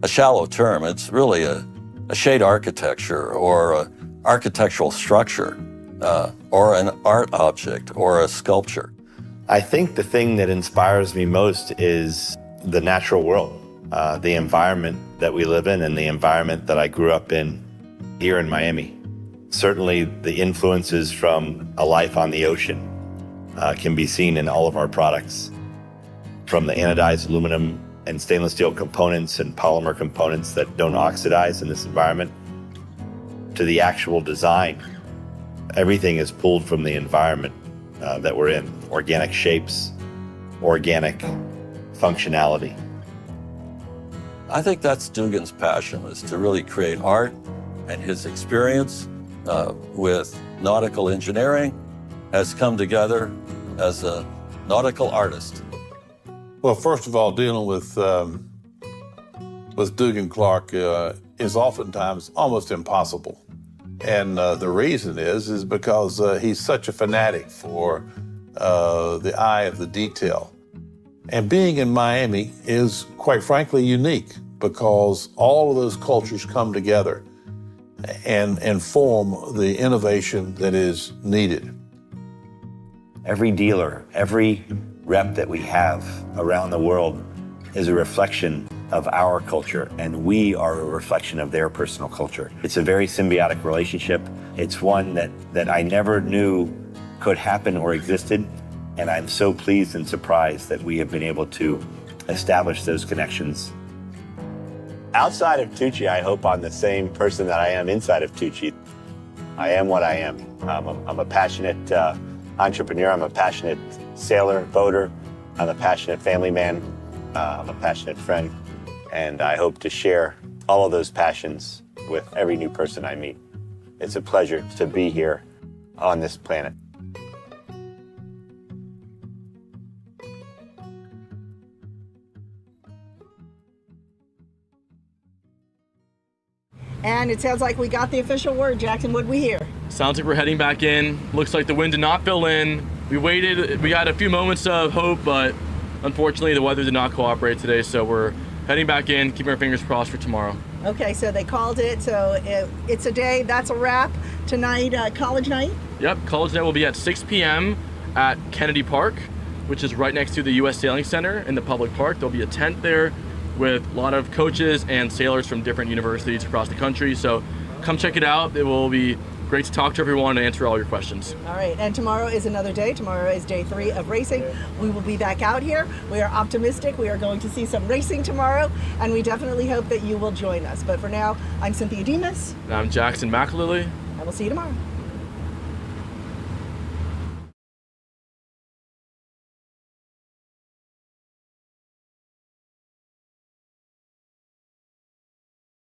shallow term. It's really a shade architecture or an architectural structure or an art object or a sculpture. I think the thing that inspires me most is the natural world, the environment that we live in and the environment that I grew up in here in Miami. Certainly the influences from a life on the ocean can be seen in all of our products. From the anodized aluminum and stainless steel components and polymer components that don't oxidize in this environment, to the actual design. Everything is pulled from the environment that we're in. Organic shapes, organic functionality. I think that's Dugan's passion, is to really create art, and his experience with nautical engineering has come together as a nautical artist. Well, first of all, dealing with Dugan Clark is oftentimes almost impossible. And the reason is because he's such a fanatic for the eye of the detail. And being in Miami is, quite frankly, unique because all of those cultures come together and form the innovation that is needed. Every dealer, every rep that we have around the world is a reflection of our culture, and we are a reflection of their personal culture. It's a very symbiotic relationship. It's one that I never knew could happen or existed, and I'm so pleased and surprised that we have been able to establish those connections. Outside of Tuuci, I hope I'm the same person that I am inside of Tuuci. I am what I am. I'm a passionate entrepreneur. I'm a passionate sailor, boater. I'm a passionate family man. I'm a passionate friend. And I hope to share all of those passions with every new person I meet. It's a pleasure to be here on this planet. And it sounds like we got the official word. Jackson, what'd we hear? Sounds like we're heading back in. Looks like the wind did not fill in. We waited, we had a few moments of hope, but unfortunately the weather did not cooperate today, so we're heading back in, keeping our fingers crossed for tomorrow. Okay, so they called it, so it's a day. That's a wrap. Tonight, college night? Yep, college night will be at 6 p.m. at Kennedy Park, which is right next to the U.S. Sailing Center in the public park. There'll be a tent there with a lot of coaches and sailors from different universities across the country, so come check it out. It will be great to talk to everyone and answer all your questions. All right, and tomorrow is another day. Tomorrow is day 3 of racing. We will be back out here. We are optimistic. We are going to see some racing tomorrow, and we definitely hope that you will join us. But for now, I'm Cynthia Demas. And I'm Jackson McAlilly. And we'll see you tomorrow.